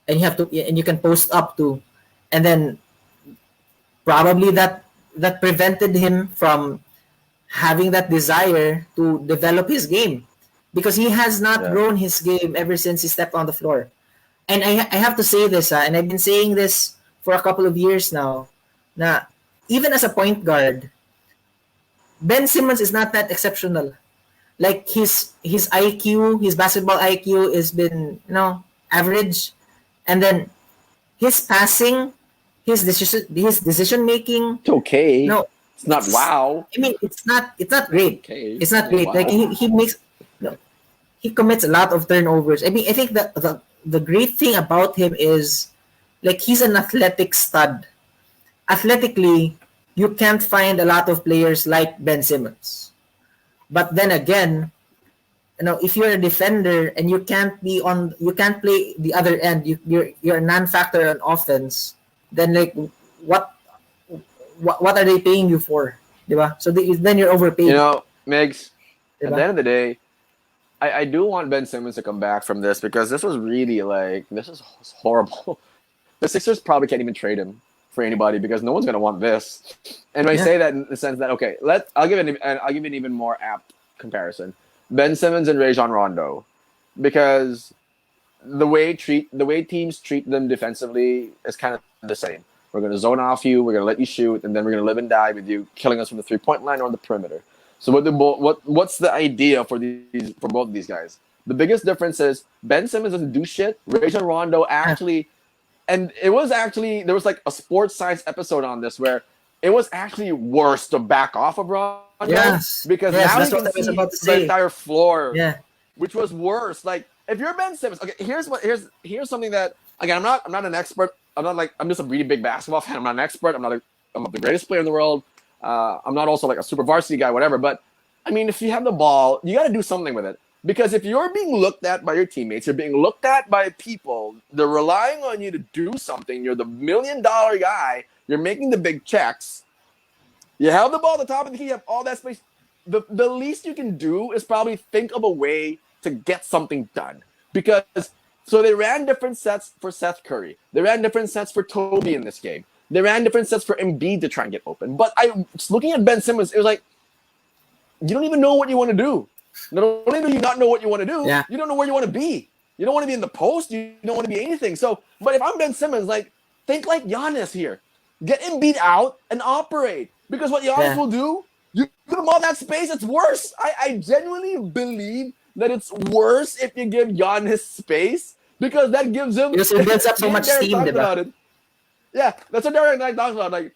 and you can post up to, and then probably that prevented him from having that desire to develop his game because he has not Yeah. grown his game ever since he stepped on the floor. And I have to say this, and I've been saying this for a couple of years now, na even as a point guard, Ben Simmons is not that exceptional. Like his IQ, his basketball IQ has been, average, and then his passing, his decision making, It's okay. no, It's not wow. I mean, it's not great. Okay. It's not great. Wow. Like he makes, he commits a lot of turnovers. I mean, I think the great thing about him is, like, he's an athletic stud. Athletically, you can't find a lot of players like Ben Simmons. But then again, if you're a defender and you can't play the other end, you're a non-factor on offense. Then, like, what what are they paying you for, diba? So then you're You overpaid, know, Migs, at the diba? end of the day, I do want Ben Simmons to come back from this because this was really like this is horrible. The Sixers probably can't even trade him for anybody because no one's gonna want this. And I Yeah, say that in the sense that okay, I'll give an even more apt comparison: Ben Simmons and Rajon Rondo, because the way teams treat them defensively is kind of the same. We're gonna zone off you, we're gonna let you shoot, and then we're gonna live and die with you, killing us from the 3 point line or on the perimeter. So what's the idea for both of these guys? The biggest difference is Ben Simmons doesn't do shit. Rajon Rondo yeah, actually, and it was actually there was like a sports science episode on this where it was actually worse to back off of Rondo yes, because yes. now he That's what can I was see about to the say. entire floor, Yeah, which was worse. Like if you're Ben Simmons, okay, here's something that again I'm not an expert. I'm just a really big basketball fan. I'm not an expert. I'm not the greatest player in the world. I'm not also like a super varsity guy, whatever. But I mean, if you have the ball, you got to do something with it. Because if you're being looked at by your teammates, you're being looked at by people, they're relying on you to do something. You're the $1 million guy. You're making the big checks. You have the ball at the top of the key. You have all that space. The least you can do is probably think of a way to get something done. Because so they ran different sets for Seth Curry. They ran different sets for Toby in this game. They ran different sets for Embiid to try and get open. But I looking at Ben Simmons, it was like you don't even know what you want to do. Not only do you not know what you want to do, yeah, you don't know where you want to be. You don't want to be in the post. You don't want to be anything. So, but if I'm Ben Simmons, like think like Giannis here, get Embiid out and operate. Because what Giannis yeah. will do, you give him all that space. It's worse. I genuinely believe that it's worse if you give Giannis space because that gives him. Because it builds up so Me and much Derek steam, talked diba? about it. Yeah, that's what Derek and I talked about. Like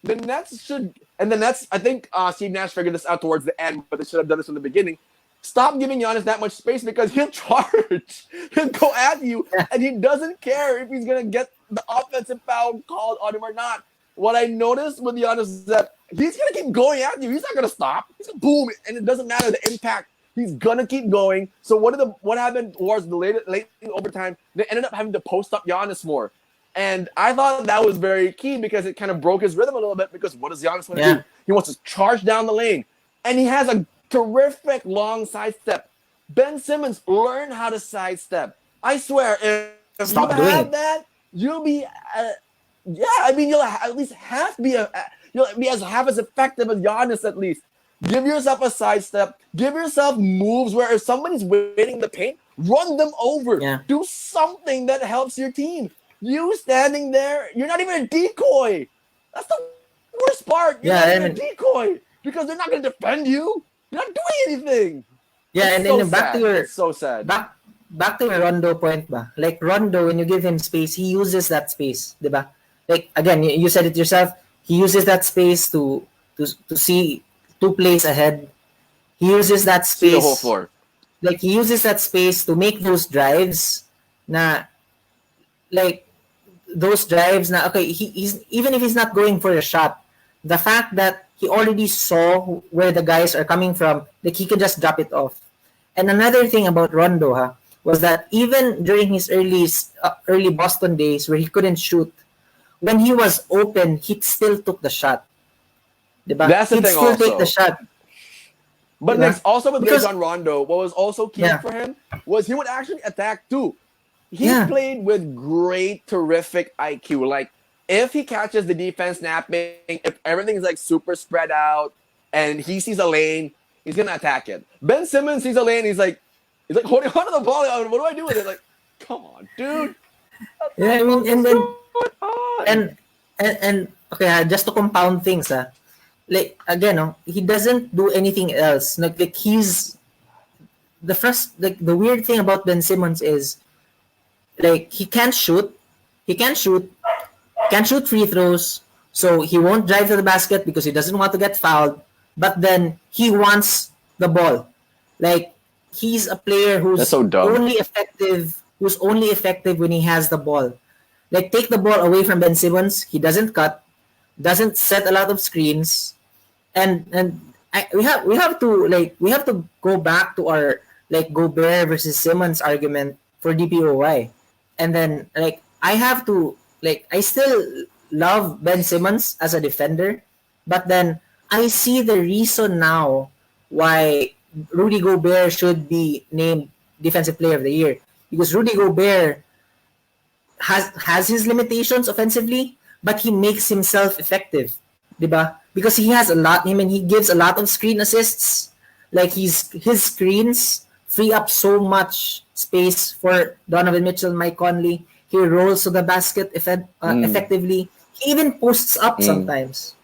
the Nets should, and the Nets, I think Steve Nash figured this out towards the end, but they should have done this from the beginning. Stop giving Giannis that much space because he'll charge. He'll go at you, Yeah, and he doesn't care if he's going to get the offensive foul called on him or not. What I noticed with Giannis is that he's going to keep going at you. He's not going to stop. He's going to boom, and it doesn't matter the impact. He's going to keep going. So what happened was the late overtime, they ended up having to post up Giannis more. And I thought that was very key because it kind of broke his rhythm a little bit because what does Giannis want to yeah. do? He wants to charge down the lane. And he has a terrific long sidestep. Ben Simmons learned how to sidestep. I swear, if you Stop doing have it. that, you'll be, yeah, I mean, you'll at least you'll be as half as effective as Giannis at least. Give yourself a sidestep. Give yourself moves where if somebody's waiting in the paint, run them over. Yeah, Do something that helps your team. You standing there, you're not even a decoy. That's the worst part. You're yeah. not I even a mean, decoy because they're not going to defend you. You're not doing anything. yeah. It's And so then back to sad. your It's so sad. back to your Rondo point, ba? Like Rondo, when you give him space, he uses that space, diba? Like again, you said it yourself. He uses that space to see 2 plays ahead. He uses that See the whole space, floor. like he uses that space to make those drives. Na like those drives. Na okay, he's even if he's not going for a shot, the fact that he already saw where the guys are coming from, like he can just drop it off. And another thing about Rondo, was that even during his early Boston days where he couldn't shoot, when he was open, he still took the shot. Diba? That's the He'd thing still take the also. shot. But Diba? next, also with Because, Rajon Rondo, what was also key yeah, for him was he would actually attack too. He yeah, played with great, terrific IQ. Like if he catches the defense napping, if everything's like super spread out, and he sees a lane, he's gonna attack it. Ben Simmons sees a lane, he's like holding onto the ball. What do I do with it? Like, come on, dude. What yeah, I the mean, fuck and is then, going on? and okay, just to compound things, like, again, he doesn't do anything else. Like he's, like, the weird thing about Ben Simmons is, like, he can't shoot, can't shoot free throws, so he won't drive to the basket because he doesn't want to get fouled. But then he wants the ball. Like he's a player That's so dumb. who's only effective when he has the ball. Like take the ball away from Ben Simmons, he doesn't cut, doesn't set a lot of screens, and we have to go back to our like Gobert versus Simmons argument for DPOY, and then like I have to like I still love Ben Simmons as a defender, but then I see the reason now why Rudy Gobert should be named Defensive Player of the Year, because Rudy Gobert has his limitations offensively, but he makes himself effective, diba? Because he has a lot. I mean, he gives a lot of screen assists. Like his screens free up so much space for Donovan Mitchell, Mike Conley. He rolls to the basket Mm, effectively. He even posts up mm, sometimes.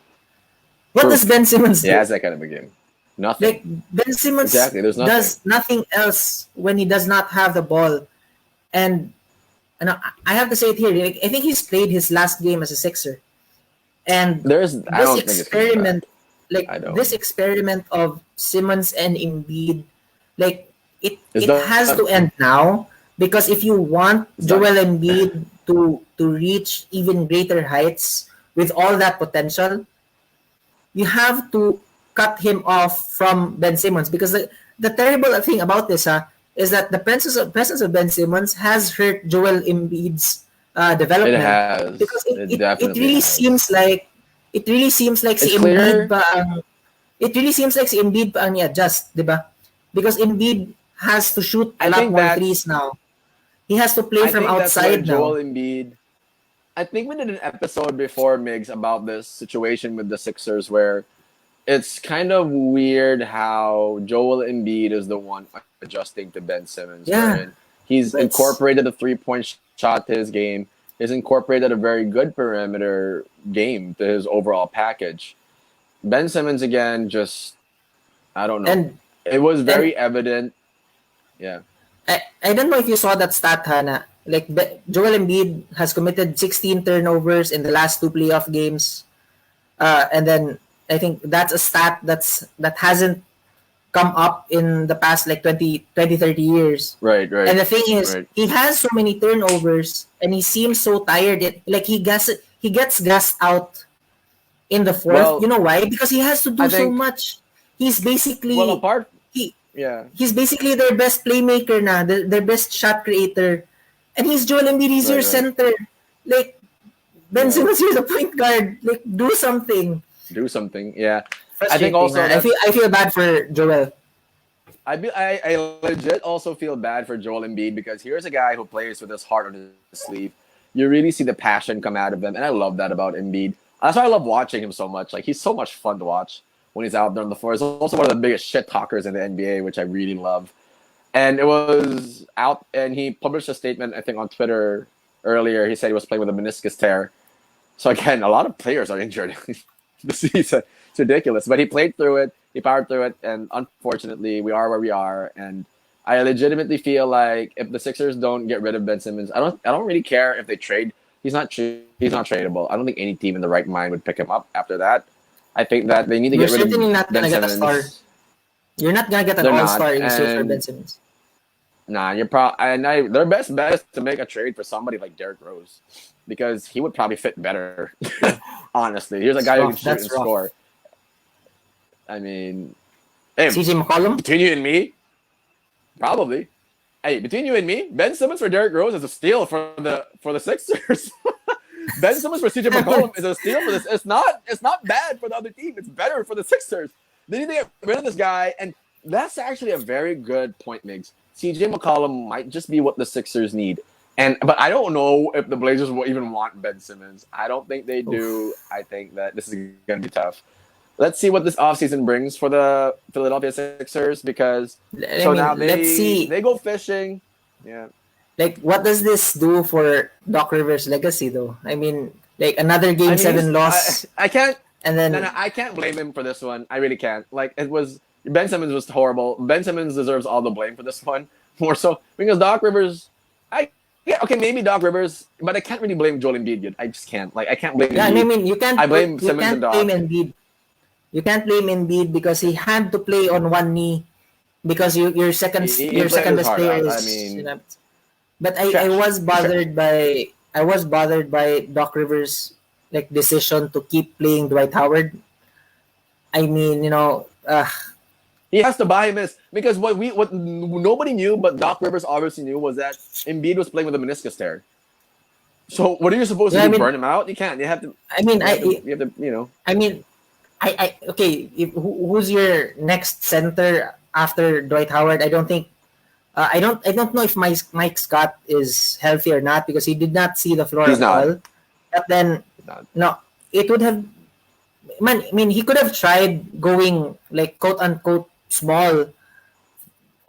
What true. does Ben Simmons He do? has that kind of a game. Nothing. Like Ben Simmons Exactly. There's nothing. does nothing else when he does not have the ball. And I have to say it here. Like, I think he's played his last game as a Sixer, and I this don't think it's coming back. experiment, like I this don't. experiment of Simmons and Embiid, like It's it done. has to end now, because if you want It's done. Joel Embiid to reach even greater heights with all that potential, you have to cut him off from Ben Simmons, because the terrible thing about this is that the presence of Ben Simmons has hurt Joel Embiid's It development, has. because It definitely has. it really seems like It's si Embiid clear. pa ang it really seems like si Embiid pa ang ni-adjust, di ba? Because Embiid has to shoot a I lot think more threes that's. now. He has to play I from think that's where outside Joel now. Embiid. I think we did an episode before Migs about this situation with the Sixers where it's kind of weird how Joel Embiid is the one adjusting to Ben Simmons, wherein Yeah, he's it's incorporated a 3-point shot to his game. He's incorporated a very good perimeter game to his overall package. Ben Simmons again, just I don't know. and It was and very evident. Yeah. I don't know if you saw that stat, Hana. Like Joel Embiid has committed 16 turnovers in the last two playoff games, and then I think that's a stat that hasn't come up in the past like 30 years. Right. And Right. the thing is, Right. he has so many turnovers, and he seems so tired. Like he gets gassed out in the fourth. You Well, know why? Because he has to I do so think. much. He's Well, basically apart. he Yeah. he's basically their best playmaker na, their best shot creator. And he's Joel Embiid, he's your Right. Right. center. Like, Ben Yeah. Simmons, you're the point guard. Like, do something. Do something. Yeah. I think Frustrating, also man. that's I feel bad for Joel. I legit also feel bad for Joel Embiid because here's a guy who plays with his heart on his sleeve. You really see the passion come out of him, and I love that about Embiid. That's why I love watching him so much. Like he's so much fun to watch when he's out there on the floor. He's also one of the biggest shit talkers in the NBA, which I really love. And it was out, and he published a statement I think on Twitter earlier. He said he was playing with a meniscus tear. So again, a lot of players are injured this season. It's ridiculous. But he played through it. He powered through it, and unfortunately, we are where we are. And I legitimately feel like if the Sixers don't get rid of Ben Simmons, I don't really care if they trade. He's not tradable. I don't think any team in the right mind would pick him up after that. I think that they need to You're get rid of certainly not Ben gonna get a star. Simmons. You're not gonna get an They're not, all-star in exchange for Ben and Simmons. nah, you're probably their best bet is to make a trade for somebody like Derrick Rose because he would probably fit better. Honestly, here's a It's guy who can rough. shoot That's and rough. score. I mean, hey, CJ McCollum? between you and me, probably. Hey, between you and me, Ben Simmons for Derrick Rose is a steal for the Sixers. Ben Simmons for CJ McCollum is a steal for this. It's not bad for the other team. It's better for the Sixers. They need to get rid of this guy, and that's actually a very good point, Migs. CJ McCollum might just be what the Sixers need. But I don't know if the Blazers will even want Ben Simmons. I don't think they do. Oof. I think that this is going to be tough. Let's see what this offseason brings for the Philadelphia Sixers because I so now mean, let's they see. they go fishing. Yeah. Like, what does this do for Doc Rivers' legacy, though? I mean, like another I Game mean, Seven loss, I can't and no, then I can't blame him for this one. I really can't. Like it was Ben Simmons was horrible. Ben Simmons deserves all the blame for this one more so because Doc Rivers. I yeah okay maybe Doc Rivers, but I can't really blame Joel Embiid. Yet. I just can't. Like I can't blame yeah, I Embiid. mean, I blame you Simmons and can't blame Doc. Embiid. You can't blame Embiid because he had to play on one knee, because He your played second his best heart player out. I is, mean, But I trash was for sure. bothered by Doc Rivers' like decision to keep playing Dwight Howard. I mean, He has to buy him is because what nobody knew, but Doc Rivers obviously knew was that Embiid was playing with a meniscus tear. So what are you supposed to Yeah, I do? mean, Burn him out? You can't. You have to. I mean, You have to. You have to. I mean, okay. Who's your next center after Dwight Howard? I don't think. I don't know if Mike Scott is healthy or not because he did not see the floor He's at not. all. But then, He's not. no, it would have. Man, I mean, he could have tried going like quote unquote small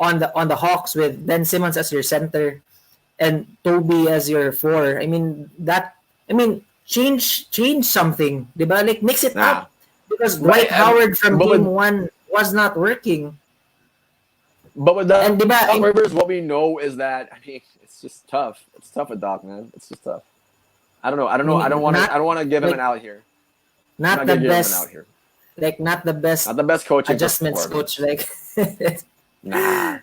on the Hawks with Ben Simmons as your center and Toby as your four. I mean that. I mean change something, diba? Like mix it Nah. up because Right. Dwight Howard from But game with one was not working. the And diba? Doc Rivers, what we know is that it's just tough. It's tough with Doc, man. It's just tough. I don't know. I don't I know. I don't mean want to. not I don't want to give him an like out here. I'm not not the gonna give him an out best here. like not the best Not the best coaching adjustments coach performance. like. Nah. I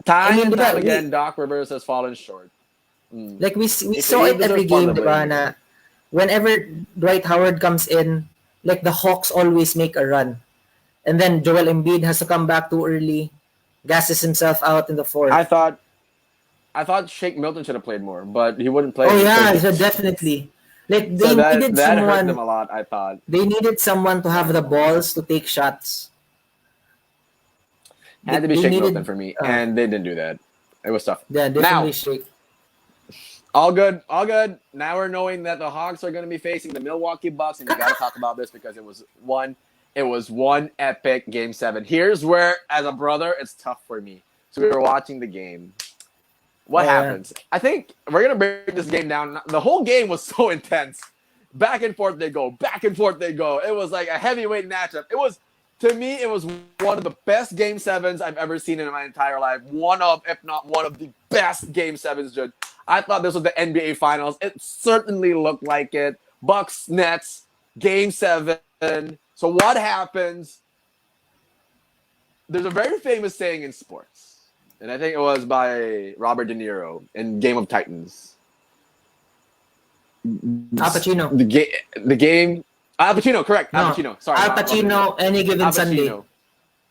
Time mean and time diba again, Doc Rivers has fallen short. Mm. like we If saw he it every deserves part of game the blame diba here. na whenever Dwight Howard comes in, like the Hawks always make a run. And then Joel Embiid has to come back too early, gasses himself out in the fourth. I thought I thought Shake Milton should have played more, but he wouldn't play Oh for yeah, 30 so games. definitely. Like So that hurt them a lot, I thought. they needed someone to have Yeah. the balls to take shots. Had to be They Shake Milton needed for me, uh and they didn't do that. It was tough. yeah, definitely Now, shake. all good, all good. Now we're knowing that the Hawks are going to be facing the Milwaukee Bucks, and we got to talk about this because it was one epic Game 7. Here's where, as a brother, it's tough for me. So we were watching the game. What Oh yeah. happens? I think we're gonna break this game down. The whole game was so intense. Back and forth they go. Back and forth they go. It was like a heavyweight matchup. It was, to me, it was one of the best Game 7s I've ever seen in my entire life. One of, if not one of the best Game 7s, Jude. I thought this was the NBA Finals. It certainly looked like it. Bucks, Nets, Game 7. So what happens? There's a very famous saying in sports, and I think it was by Robert De Niro in Game of Titans. Al Pacino. The game. Al Pacino, correct. Al No. Pacino. Sorry, Al not Robert De Pacino Niro. any given Al Sunday. Pacino.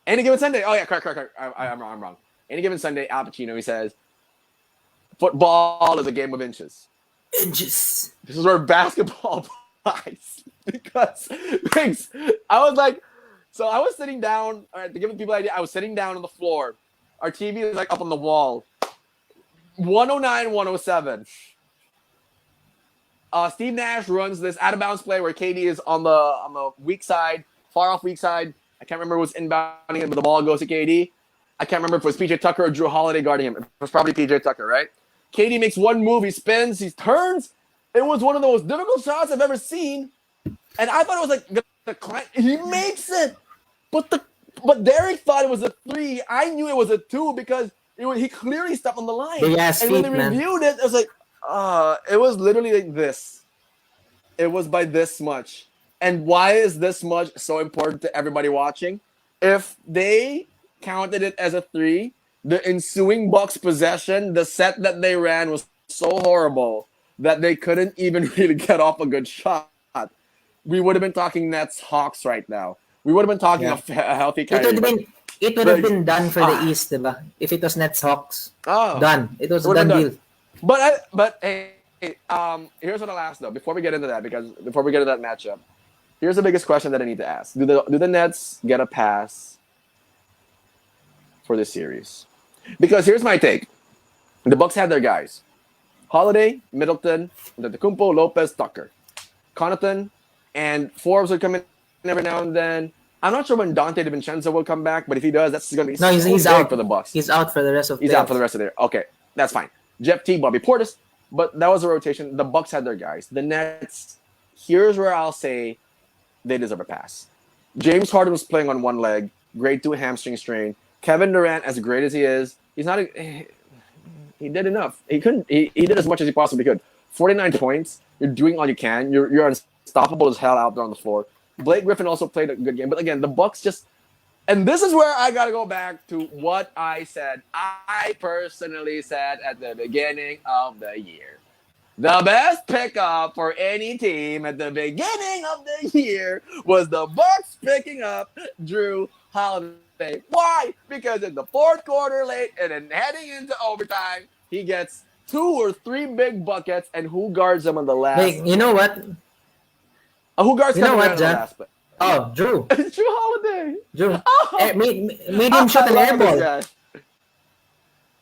Any given Sunday. Oh yeah, correct. I'm wrong. I'm wrong. Any given Sunday, Al Pacino. He says, "Football is a game of inches." Inches. This is where basketball applies because things. I was like, so I was sitting down. All right, to give people an idea, I was sitting down on the floor. Our TV is like up on the wall. 109, 107. Steve Nash runs this out of bounds play where KD is on the weak side, far off weak side. I can't remember who's inbounding it, but the ball goes to KD. I can't remember if it was PJ Tucker or Drew Holiday guarding him. It was probably PJ Tucker, right? KD makes one move, he spins, he turns. It was one of the most difficult shots I've ever seen. And I thought it was like the client. He makes it. But Derek thought it was a 3. I knew it was a 2 because he clearly stepped on the line. Big ass And when feet, they man. reviewed it, it was like, it was literally like this. It was by this much. And why is this much so important to everybody watching? If they counted it as a 3, the ensuing Bucks possession, the set that they ran was so horrible that they couldn't even really get off a good shot. We would have been talking Nets Hawks right now. We would have been talking a healthy It Kyrie. would have been done for the East, diba? If it was Nets Hawks. Done. It was a done deal. But hey, here's what I'll ask though before we get into that, because before we get into that matchup, here's the biggest question that I need to ask: Do the Nets get a pass for this series? Because here's my take: the Bucks had their guys: Holiday, Middleton, Antetokounmpo, Lopez, Tucker, Connaughton, and Forbes would come in every now and then. I'm not sure when Dante DiVincenzo will come back, but if he does, that's going to be No, he's big out for the Bucks. He's out for the rest of He's out for the rest of the year. Okay, that's fine. Jeff T, Bobby Portis, but that was a rotation. The Bucks had their guys. The Nets, here's where I'll say they deserve a pass. James Harden was playing on one leg, grade 2 hamstring strain. Kevin Durant, as great as he is, he did enough. He did as much as he possibly could. 49 points. You're doing all you can. You're unstoppable as hell out there on the floor. Blake Griffin also played a good game. But again, the Bucks just... And this is where I got to go back to what I said. I personally said at the beginning of the year. The best pickup for any team at the beginning of the year was the Bucks picking up Drew Holiday. Why? Because in the fourth quarter late and then heading into overtime, he gets 2 or 3 big buckets, and who guards them on the last? Like, you know what? Who guards You know Kevin what, Durant on the Jack? last play? Oh, Drew. It's Drew Holiday. Drew. Oh, Made him shoot I an air love this ball. guy.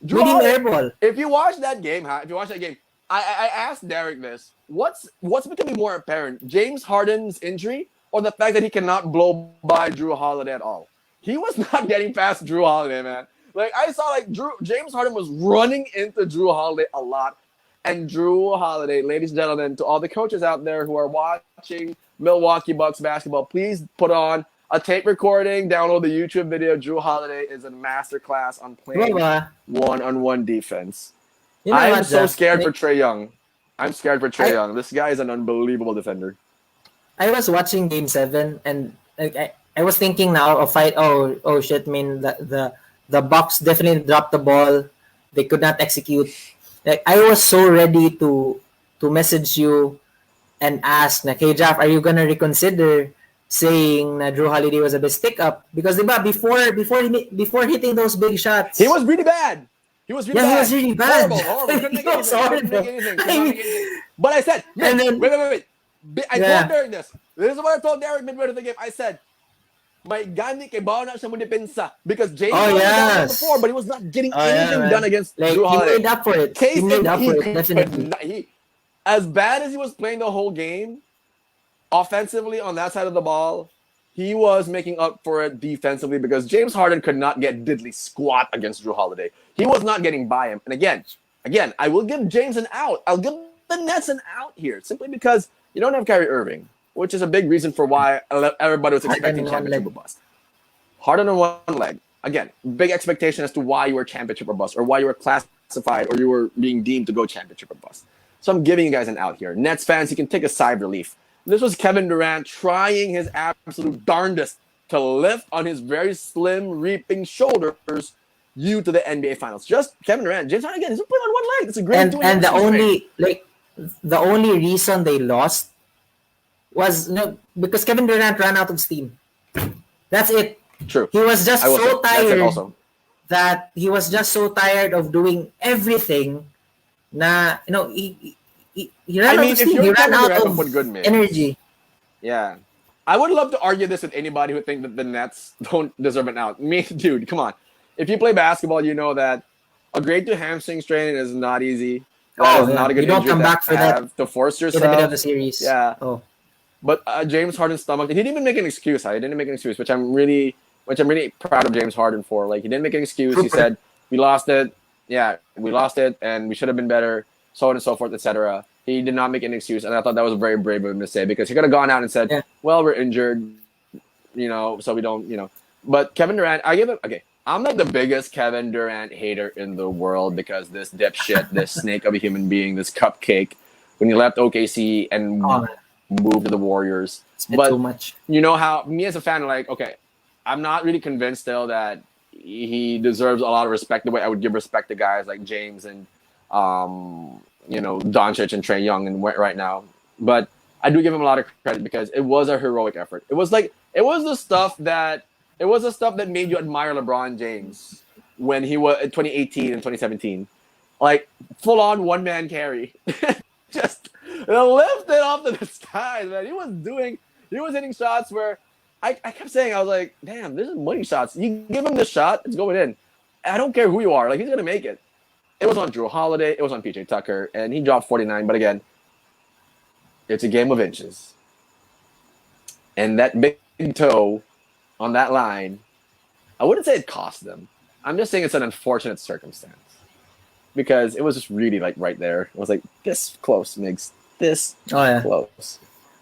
Drew Made him Holiday. air ball. If you watch that game, I asked Derek this. What's becoming more apparent? James Harden's injury or the fact that he cannot blow by Drew Holiday at all? He was not getting past Drew Holiday, man. Like I saw James Harden was running into Drew Holiday a lot. And Drew Holiday, ladies and gentlemen, to all the coaches out there who are watching Milwaukee Bucks basketball, please put on a tape recording, download the YouTube video. Drew Holiday is a masterclass on playing one-on-one defense. You know I'm what, so Jack? scared for Trae Young. I'm scared for Trae I- Young. This guy is an unbelievable defender. I was watching Game 7 and like I was thinking now of fight. Oh shit! I mean the Bucks definitely dropped the ball. They could not execute. Like I was so ready to message you and ask, like, hey Jeff, are you gonna reconsider saying that Drew Holiday was a best pick up? Because diba, before hitting those big shots, He was really bad. He was really yeah, bad. he was really bad. Horrible. Couldn't make He was anything. horrible. Couldn't make anything. Could not make anything. But I said, And then- wait. I Yeah. told Derek this. This is what I told Derek midway of the game. I said, may gani kay bawa na siya mo depensa. Because James Oh, was down yes. before, but he was not getting Oh, yeah, anything man. done against Like Drew he Holiday. made up for it. Case He made up for it, could definitely. not- as bad as he was playing the whole game, offensively on that side of the ball, he was making up for it defensively because James Harden could not get diddly squat against Drew Holiday. He was not getting by him. And again, I will give James an out. I'll give the Nets an out here simply because you don't have Kyrie Irving, which is a big reason for why everybody was expecting Harden on one championship or leg. bust. Harden on one leg. Again, big expectation as to why you were championship or bust, or why you were classified, or you were being deemed to go championship or bust. So I'm giving you guys an out here. Nets fans, you can take a sigh of relief. This was Kevin Durant trying his absolute darndest to lift on his very slim, reaping shoulders you to the NBA Finals. Just Kevin Durant. James Harden, again, he's playing on one leg. It's a great And the only reason they lost was because Kevin Durant ran out of steam. That's it. True. He was just I will so say, that's it tired also. that he was just so tired of doing everything. Na he ran I out mean, of if steam. you're He ran Kevin out Durant, of put good minutes. energy. Yeah. I would love to argue this with anybody who think that the Nets don't deserve an out. Me, dude, come on. If you play basketball, you know that a grade 2 hamstring strain is not easy. That is not a good You don't injury come to back for that have to force in the middle of yourself. the series. Yeah. Oh. But James Harden's stomach, he didn't even make an excuse. He didn't make an excuse, which I'm really proud of James Harden for. Like, he didn't make an excuse. He said, we lost it. Yeah, we lost it, and we should have been better, so on and so forth, etc. He did not make an excuse, and I thought that was very brave of him to say, because he could have gone out and said, well, we're injured, so we don't, But Kevin Durant, I'm not the biggest Kevin Durant hater in the world, because this dipshit, this snake of a human being, this cupcake, when he left OKC and moved to the Warriors. But too much. You know how, me as a fan, like, okay, I'm not really convinced still that he deserves a lot of respect the way I would give respect to guys like James and, Doncic and Trae Young and right now. But I do give him a lot of credit because it was a heroic effort. It was the stuff that made you admire LeBron James when he was in 2018 and 2017. Like, full on one man carry. Just lift it up to the skies, man. He was hitting shots where I kept saying, I was like, damn, this is money shots. You give him this shot, it's going in. I don't care who you are. Like, he's going to make it. It was on Drew Holiday. It was on PJ Tucker. And he dropped 49. But again, it's a game of inches. And that big toe on that line, I wouldn't say it cost them. I'm just saying it's an unfortunate circumstance. Because it was just really, like, right there. It was like, this close, Migs. This close.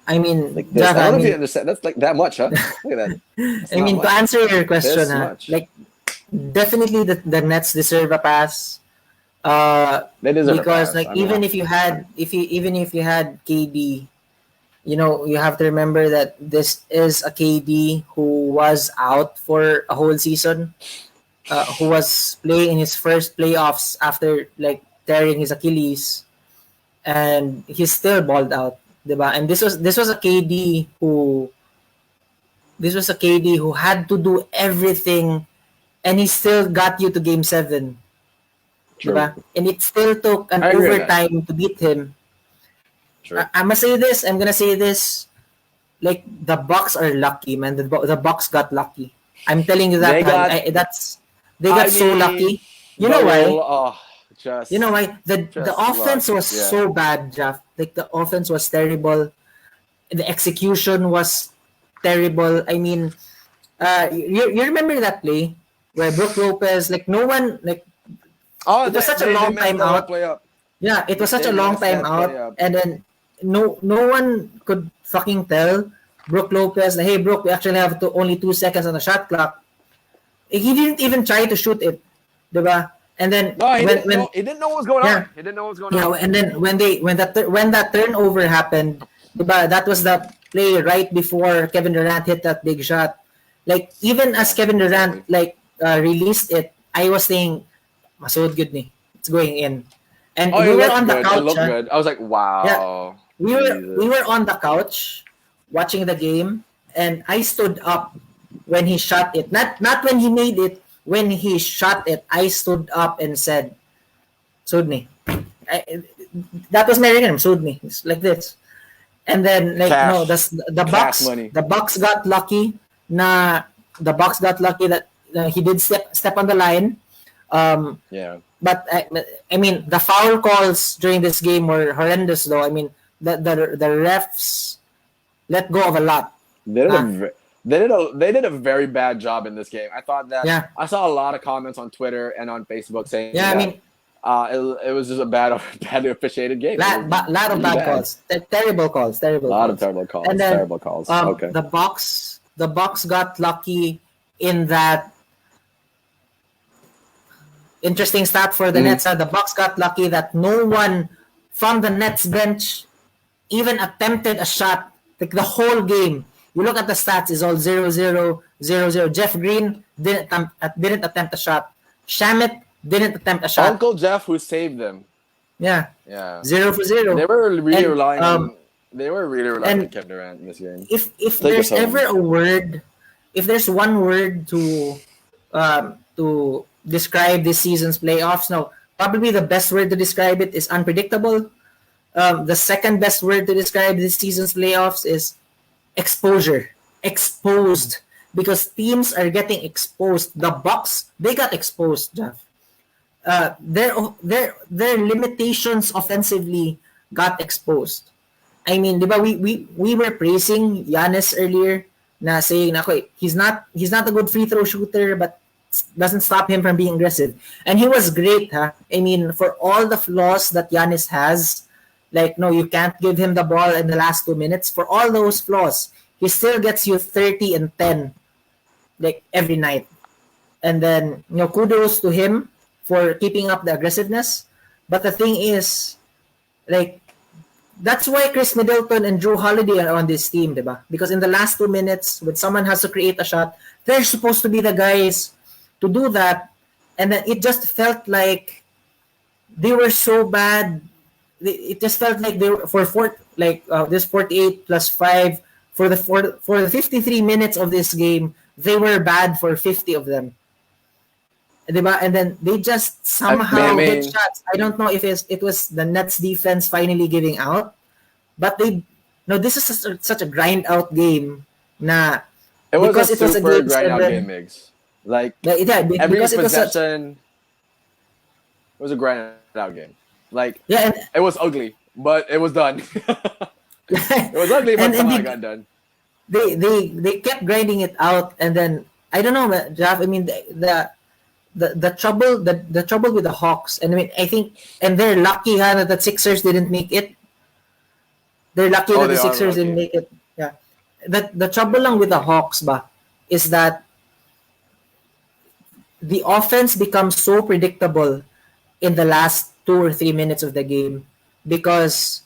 I mean, like this. Jack, I don't know if you understand. That's like that much, huh? Look at that. I mean, to answer your question, like, definitely the Nets deserve a pass. They deserve because a pass. like even if you had KD, you have to remember that this is a KD who was out for a whole season, who was playing in his first playoffs after like tearing his Achilles, and he's still balled out. Diba? And this was a KD who had to do everything, and he still got you to Game 7. True. And it still took an I agree with that. overtime to beat him. True. I'm gonna say this. I'm gonna say this. Like the Bucks are lucky, man. The Bucks got lucky. I'm telling you that. They got. That's they got I so mean, lucky. You the know why? oh, You know just why? The just luck. offense was Yeah. so bad, Jeff. Like the offense was terrible. The execution was terrible. I mean, you remember that play where Brook Lopez, like no one, like Oh, it was such a they long messed time that out. play up. Yeah, it was such They a long messed time that play out, up. and then no one could fucking tell Brook Lopez, like, hey Brook, we actually have only 2 seconds on the shot clock. He didn't even try to shoot it, diba? And then No, he didn't when know. He didn't know what was going yeah on. He didn't know what was going yeah, on. and then when that turnover happened, diba? That was the play right before Kevin Durant hit that big shot. Like even as Yeah, Kevin Durant exactly. like released it, I was saying, "Masud good ni, it's going in." And Oh, it we were looked on the good. It couch. looked good. I was like, Yeah, wow, we Jesus. were on the couch watching the game, and I stood up when he shot it. Not when he made it. When he shot it, I stood up and said, "Sudney." I, that was my nickname, Sudney. It's like this. And then like no, Cash, cash money. The Bucks got lucky. Na the Bucks got lucky that he did step on the line. Um, Yeah, but I mean the foul calls during this game were horrendous though. I mean the refs let go of a lot. they did a Huh? they did a very bad job in this game. I thought that Yeah. I saw a lot of comments on Twitter and on Facebook saying Yeah, I that mean it was just a bad bad officiated game. It was lot of really bad bad. calls. Terrible calls, A terrible lot of calls. terrible And calls. then Terrible calls. Okay. the Bucks got lucky in that interesting stat for the Mm. Nets. The Bucks got lucky that no one from the Nets bench even attempted a shot like the whole game. You look at the stats; it's all 0-0-0-0. Jeff Green didn't attempt a shot. Shamit didn't attempt a shot. Uncle Jeff who saved them. Yeah, Yeah. 0 for 0. They were really And relying on they were really relying on and Kevin Durant in this game. if Take us there's home. ever a word, if there's one word to describe this season's playoffs, no, probably the best word to describe it is unpredictable. The second best word to describe this season's playoffs is exposure. Exposed. Because teams are getting exposed. The Bucks, they got exposed, Jeff. Their limitations offensively got exposed. I mean, di ba we were praising Giannis earlier na saying na okay, he's not a good free throw shooter but doesn't stop him from being aggressive. And he was great, huh? I mean, for all the flaws that Giannis has, like no, you can't give him the ball in the last 2 minutes. For all those flaws, he still gets you 30 and 10 like every night. And then, kudos to him for keeping up the aggressiveness. But the thing is, like, that's why Chris Middleton and Drew Holiday are on this team, diba? Because in the last 2 minutes, when someone has to create a shot, they're supposed to be the guys to do that. And then it just felt like they were so bad. It just felt like they were this 48 plus 5 for the 53 minutes of this game, they were bad for 50 of them. Diba? And then they just I somehow hit mean, shots. I don't know if it was the Nets defense finally giving out, but they no. This is such a grind out game. Na it was a because it was a super game grind out game, 7. Migs. Like Yeah, every because it was such possession was a grind out game. Like yeah, it was ugly, but it was done. and It was ugly, but and somehow it got done. they kept grinding it out, and then I don't know, Jeff. I mean the trouble the trouble with the Hawks, and I mean I think and they're lucky that the Sixers didn't make it. They're lucky Oh, that the they are Sixers didn't lucky. make it. Yeah. The trouble lang with the Hawks is that the offense becomes so predictable in the last 2 or 3 minutes of the game because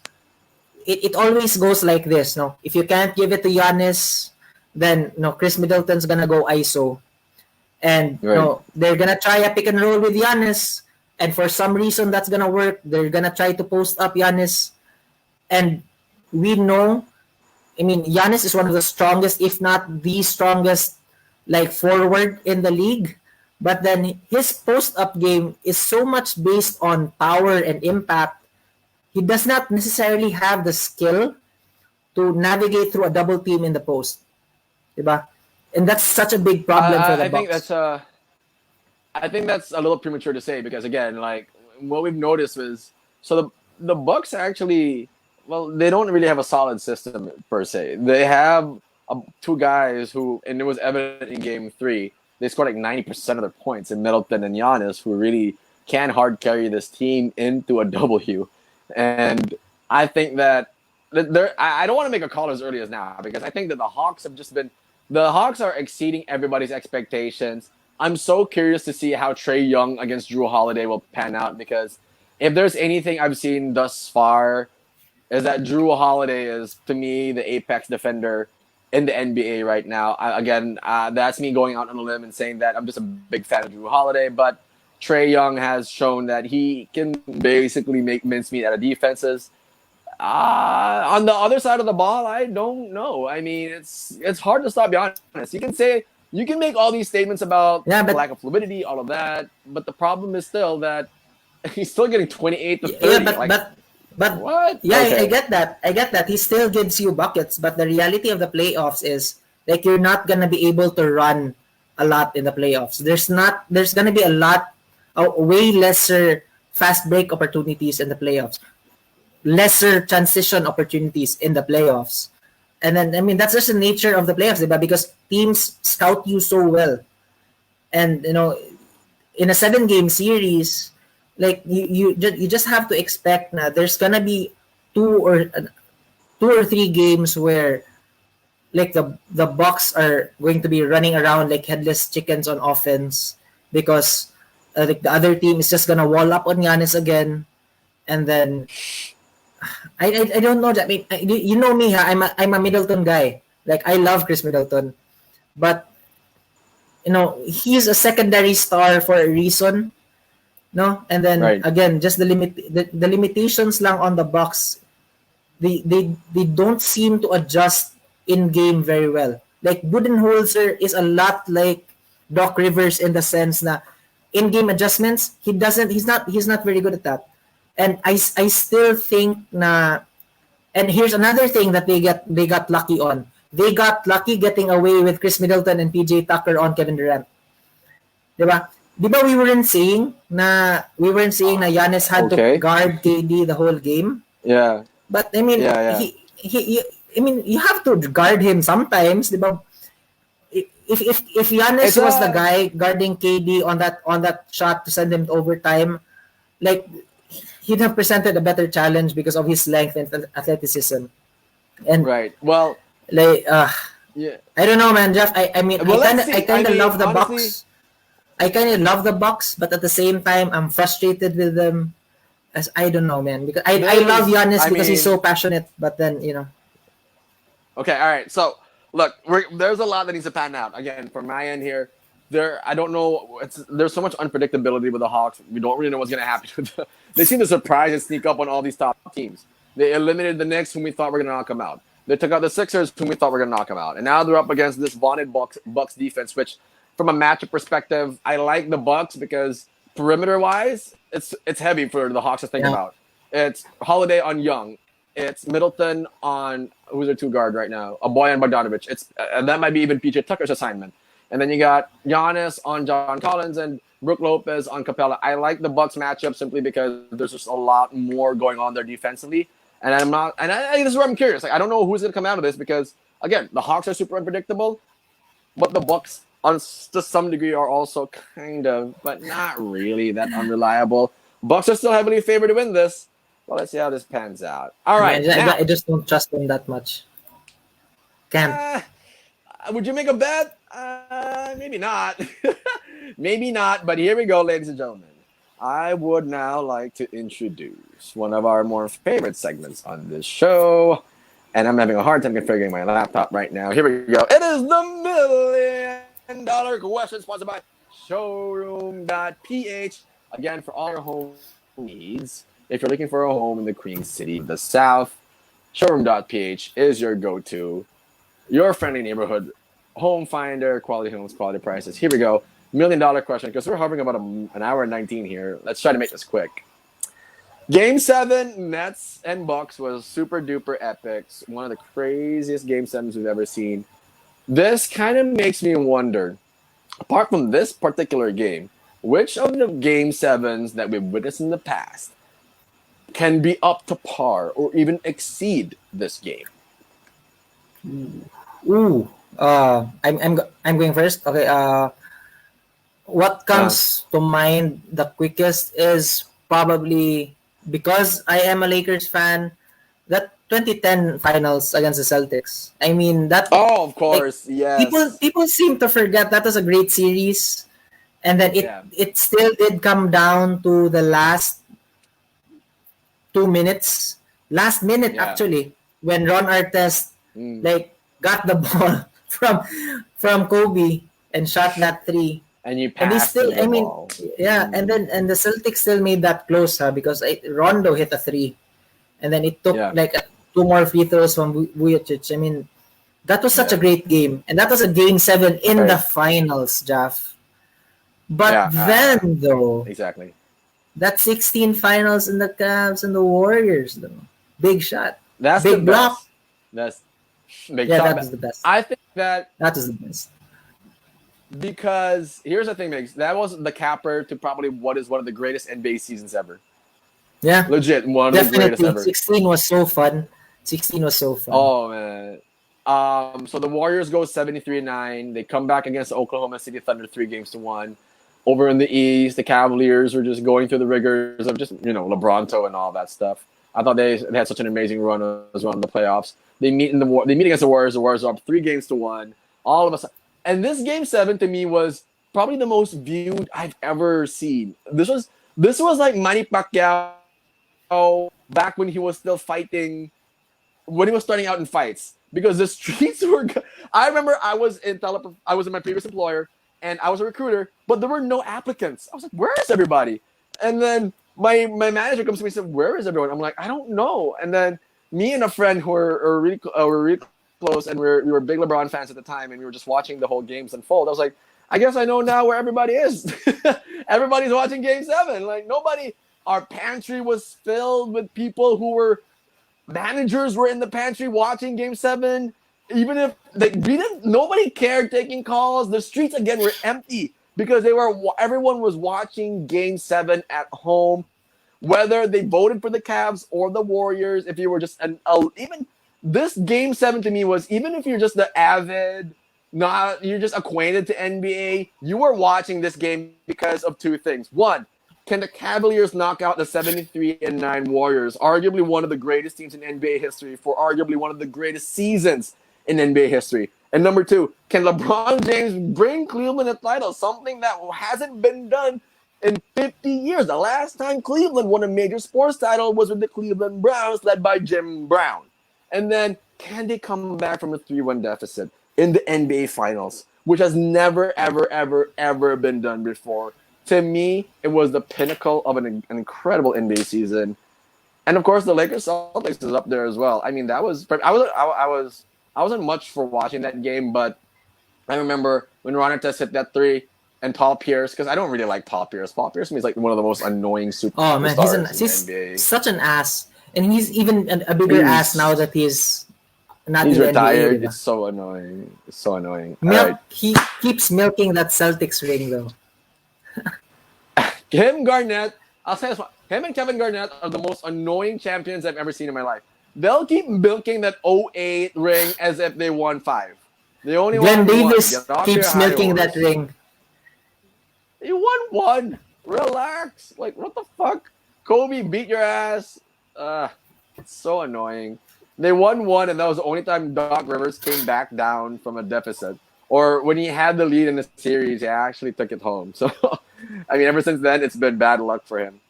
it always goes like this. No, if you can't give it to Giannis, then no, Chris Middleton's gonna go ISO, and Right. no, they're gonna try a pick and roll with Giannis, and for some reason that's gonna work. They're gonna try to post up Giannis, and we know. I mean, Giannis is one of the strongest, if not the strongest, like forward in the league. but then his post-up game is so much based on power and impact. He does not necessarily have the skill to navigate through a double team in the post, diba? And that's such a big problem for the I think Bucks. I think that's a little premature to say because again, like what we've noticed was so the Bucks actually well they don't really have a solid system per se. They have two guys who and it was evident in Game 3. They scored like 90% of their points in Middleton and Giannis, who really can hard carry this team into a W. And I think that I don't want to make a call as early as now because I think that the Hawks are exceeding everybody's expectations. I'm so curious to see how Trae Young against Drew Holiday will pan out because if there's anything I've seen thus far is that Drew Holiday is to me the apex defender in the NBA right now. That's me going out on a limb and saying that I'm just a big fan of Drew Holiday, but Trae Young has shown that he can basically make mincemeat out of defenses. On the other side of the ball, I don't know. I mean, it's hard to stop Giannis. You can make all these statements about Yeah, the lack of fluidity, all of that, but the problem is still that he's still getting 28 to yeah, 30. Like but what? yeah, I Okay, get that. I get that. He still gives you buckets, but the reality of the playoffs is like you're not gonna be able to run a lot in the playoffs. There's gonna be a way lesser fast break opportunities in the playoffs, lesser transition opportunities in the playoffs. And then I mean that's just the nature of the playoffs, diba? Because teams scout you so well. And in a 7 game series, like you just have to expect na there's gonna be two or 2 or 3 games where like the Bucks are going to be running around like headless chickens on offense because like the other team is just gonna wall up on Giannis again, and then I don't know that. I mean, you know me, ha? I'm a Middleton guy. Like I love Chris Middleton, but he's a secondary star for a reason. No, and then right. again, just the limitations lang on the Bucks. They don't seem to adjust in game very well. Like Budenholzer is a lot like Doc Rivers in the sense na in game adjustments he's not very good at that. And I still think na, and here's another thing that they got lucky on. They got lucky getting away with Chris Middleton and PJ Tucker on Kevin Durant. 'Di ba? 'Di ba we weren't saying na Giannis had to Okay. guard KD the whole game? Yeah. But I mean, Yeah. Yeah. I mean, you have to guard him sometimes, 'di ba? If It's Giannis was the a guy guarding KD on that shot to send him to overtime, like he'd have presented a better challenge because of his length and athleticism. And right. Well, like yeah. I don't know, man, Jeff. I mean, I Well, kind let's of I see. I kind of mean, love the honestly, Bucks. I kind of love the Bucks, but at the same time, I'm frustrated with them. As I don't know, man, because I love there's. Giannis I because he's so mean, passionate. But then okay. All right. So look, there's a lot that needs to pan out. Again, from my end here, I don't know. There's so much unpredictability with the Hawks. We don't really know what's going to happen. They seem to surprise and sneak up on all these top teams. They eliminated the Knicks, whom we thought were going to knock them out. They took out the Sixers, whom we thought were going to knock them out. And now they're up against this vaunted Bucks defense, which, from a matchup perspective, I like the Bucks because perimeter wise, it's heavy for the Hawks to think yeah, about. It's Holiday on Young. It's Middleton on who's their two guard right now, a boy on Bogdanovich. It's and that might be even PJ Tucker's assignment. And then you got Giannis on John Collins and Brook Lopez on Capella. I like the Bucks matchup simply because there's just a lot more going on there defensively. And I'm not, and this is where I'm curious. Like I don't know who's going to come out of this because again, the Hawks are super unpredictable, but the Bucks to some degree are also kind of, but not really that unreliable. Bucks are still heavily favored to win this. Well, let's see how this pans out. All right, man, I now, just don't trust them that much. Can't. uh, would you make a bet? Maybe not. Maybe not, but here we go, ladies and gentlemen. I would now like to introduce one of our more favorite segments on this show. And I'm having a hard time configuring my laptop right now. Here we go. It is the $1 million question sponsored by showroom.ph. Again, for all your home needs, if you're looking for a home in the Queen City of the South, showroom.ph is your go-to, your friendly neighborhood home finder, quality homes, quality prices. Here we go. $1 million question, because we're hovering about an hour and 19 here. Let's try to make this quick. Game 7, Nets and Bucks was super duper epic. One of the craziest Game 7s we've ever seen. This kind of makes me wonder, apart from this particular game, which of the Game 7s that we've witnessed in the past can be up to par or even exceed this game? Ooh. I'm going first. Okay. What Uh, comes to mind the quickest is probably, because I am a Lakers fan, that 2010 finals against the Celtics. I mean that, oh, of like, course, people yes. people seem to forget that was a great series, and then it Yeah, it still did come down to the last 2 minutes, last minute yeah. actually, when Ron Artest Mm. like got the ball from Kobe and shot that three. And you And they passed still, him the I mean, ball. yeah, and the Celtics still made that close, because Rondo hit a three, and then it took Yeah, like two more free throws from Vujacic. I mean, that was such a yeah. great game, and that was a game 7 in the Right. finals, Jeff. But Yeah, then though, exactly. that 16 finals in the Cavs and the Warriors, though, big shot, That's the big block. best. That's big Yeah, shot. that was the best. I think that That was the best. because here's the thing, Migs. That was the capper to probably what is one of the greatest NBA seasons ever. Yeah, Legit, one of the greatest definitely. ever. 16 was so fun. 16 was so fun. Oh man. So the Warriors go 73-9. They come back against the Oklahoma City Thunder 3-1. Over in the East, the Cavaliers were just going through the rigors of just LeBronto and all that stuff. I thought they had such an amazing run as well in the playoffs. They meet against the Warriors. The Warriors are up 3-1. All of a sudden, and this Game 7 to me was probably the most viewed I've ever seen. This was like Manny Pacquiao back when he was still fighting, when he was starting out in fights, because the streets were. I remember I was in my previous employer and I was a recruiter, but there were no applicants. I was like, "Where is everybody?" And then my manager comes to me and said, "Where is everyone?" I'm like, "I don't know." And then me and a friend who were really close, and we were big LeBron fans at the time, and we were just watching the whole games unfold. I was like, "I guess I know now where everybody is." Everybody's watching Game 7. Like nobody. Our pantry was filled with people who were managers were in the pantry watching Game 7. Even if nobody cared taking calls. The streets again were empty because everyone was watching Game 7 at home, whether they voted for the Cavs or the Warriors. If you were just even this Game 7 to me was, even if you're just the avid, not you're just acquainted to NBA, you were watching this game because of two things. One, can the Cavaliers knock out the 73-9 Warriors, arguably one of the greatest teams in NBA history for arguably one of the greatest seasons in NBA history? And number two, can LeBron James bring Cleveland a title, something that hasn't been done in 50 years? The last time Cleveland won a major sports title was with the Cleveland Browns, led by Jim Brown. And then, can they come back from a 3-1 deficit in the NBA Finals, which has never, ever, ever, ever been done before? To me, it was the pinnacle of an incredible NBA season. And of course, the Lakers Celtics is up there as well. I mean, I wasn't much for watching that game, but I remember when Ron Artest hit that three and Paul Pierce, because I don't really like Paul Pierce. Paul Pierce to me is like one of the most annoying Oh man, superstars in the he's NBA. such an ass, and he's even a bigger ass now He's that he's not in he's the NBA, retired. diba? It's so annoying. It's so annoying. All right, He keeps milking that Celtics ring though. him Garnett. I'll say this one. Him and Kevin Garnett are the most annoying champions I've ever seen in my life. They'll keep milking that '08 ring as if they won 5. They only Glenn won 1. Davis Get off your keeps high milking that horse. ring. You won 1. Relax. Like, what the fuck? Kobe beat your ass. It's so annoying. They won 1, and that was the only time Doc Rivers came back down from a deficit. Or when he had the lead in the series, he actually took it home. So, I mean, ever since then, it's been bad luck for him.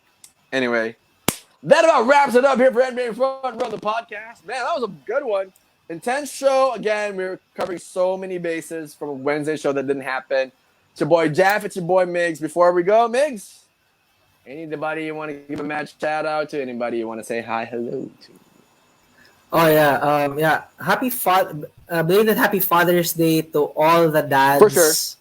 Anyway, that about wraps it up here for NBA Front Row, the podcast. Man, that was a good one. Intense show. Again, we were covering so many bases from a Wednesday show that didn't happen. It's your boy Jeff. It's your boy Migs. Before we go, Migs, anybody you want to give a mad shout out to? Anybody you want to say hi, hello to? Oh yeah, yeah. Belated Happy Father's Day to all the For sure. dads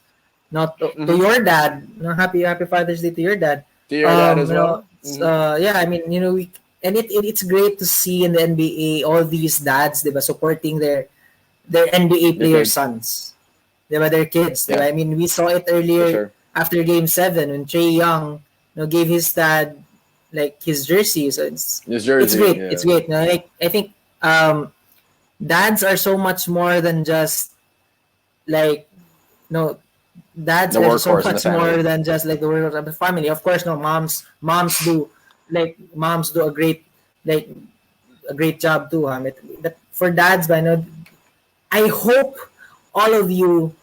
Not to Mm-hmm. your dad. No, happy Father's Day to your dad. To your dad as You know, well. Mm-hmm. yeah, I mean, you know, and it's great to see in the NBA all these dads, diba, supporting their NBA Your player kids. sons, diba, their kids, Yeah, diba. I mean, we saw it for earlier sure. after Game 7 when Trey Young, you know, gave his dad like his jersey. So His it's jersey. great. It's Yeah. great. Now, like I think dads are so much more than just like no dads The are so workhorse in the much more family. than just like the world of the family. Of course, no moms do moms do like a great job too. But for dads, but I know I hope all of you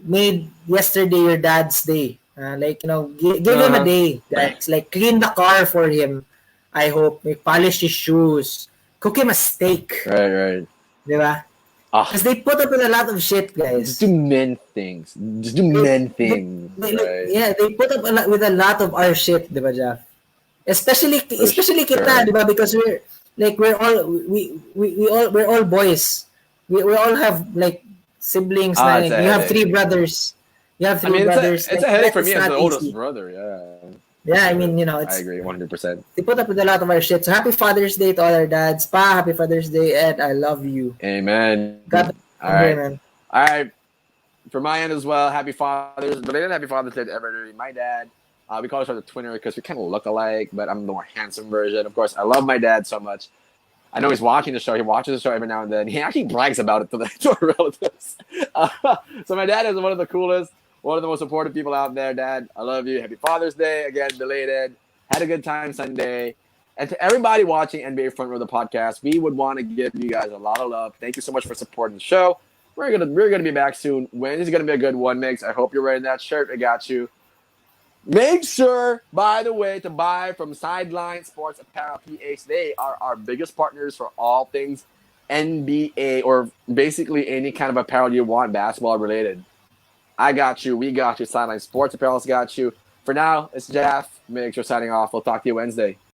made yesterday your dad's day. Like you know, give Uh him a huh. day, guys. Like clean the car for him. I hope like, polish his shoes, cook him a steak, Right, right. di ba? Ah, Because they put up with a lot of shit, just do guys. men things. Just do They, men things, right? yeah, they put up with a lot of our shit, di ba, Jeff? For Especially kita, sure. di ba? Because we're all boys. We all have like siblings na Ah, it's like a you have headache. three brothers. You have I three mean, brothers. it's Like a headache that for is me as the not oldest easy. brother. Yeah, for Yeah, I mean, sure. you know, I it's agree 100%. they put up with a lot of our shit. So happy Father's Day to all our dads. Pa, happy Father's Day, Ed. I love you. Amen. God All bless right. here, man. All right. For my end as well, happy Father's belated happy Father's Day to everybody. My dad, we call each other twinner because we kind of look alike, but I'm the more handsome version. Of course, I love my dad so much. I know he's watching the show. He watches the show every now and then. He actually brags about it to our relatives. So my dad is one of the coolest, one of the most supportive people out there. Dad, I love you. Happy Father's Day again, belated. Had a good time Sunday. And to everybody watching NBA Front Row the podcast, we would want to give you guys a lot of love. Thank you so much for supporting the show. We're gonna be back soon. Wednesday's gonna be a good one, Mix. I hope you're wearing that shirt. I got you. Make sure, by the way, to buy from Sideline Sports Apparel PH. They are our biggest partners for all things NBA or basically any kind of apparel you want, basketball related. I got you. We got you. Sideline Sports Apparel's got you. For now, it's Jeff. Make sure signing off. We'll talk to you Wednesday.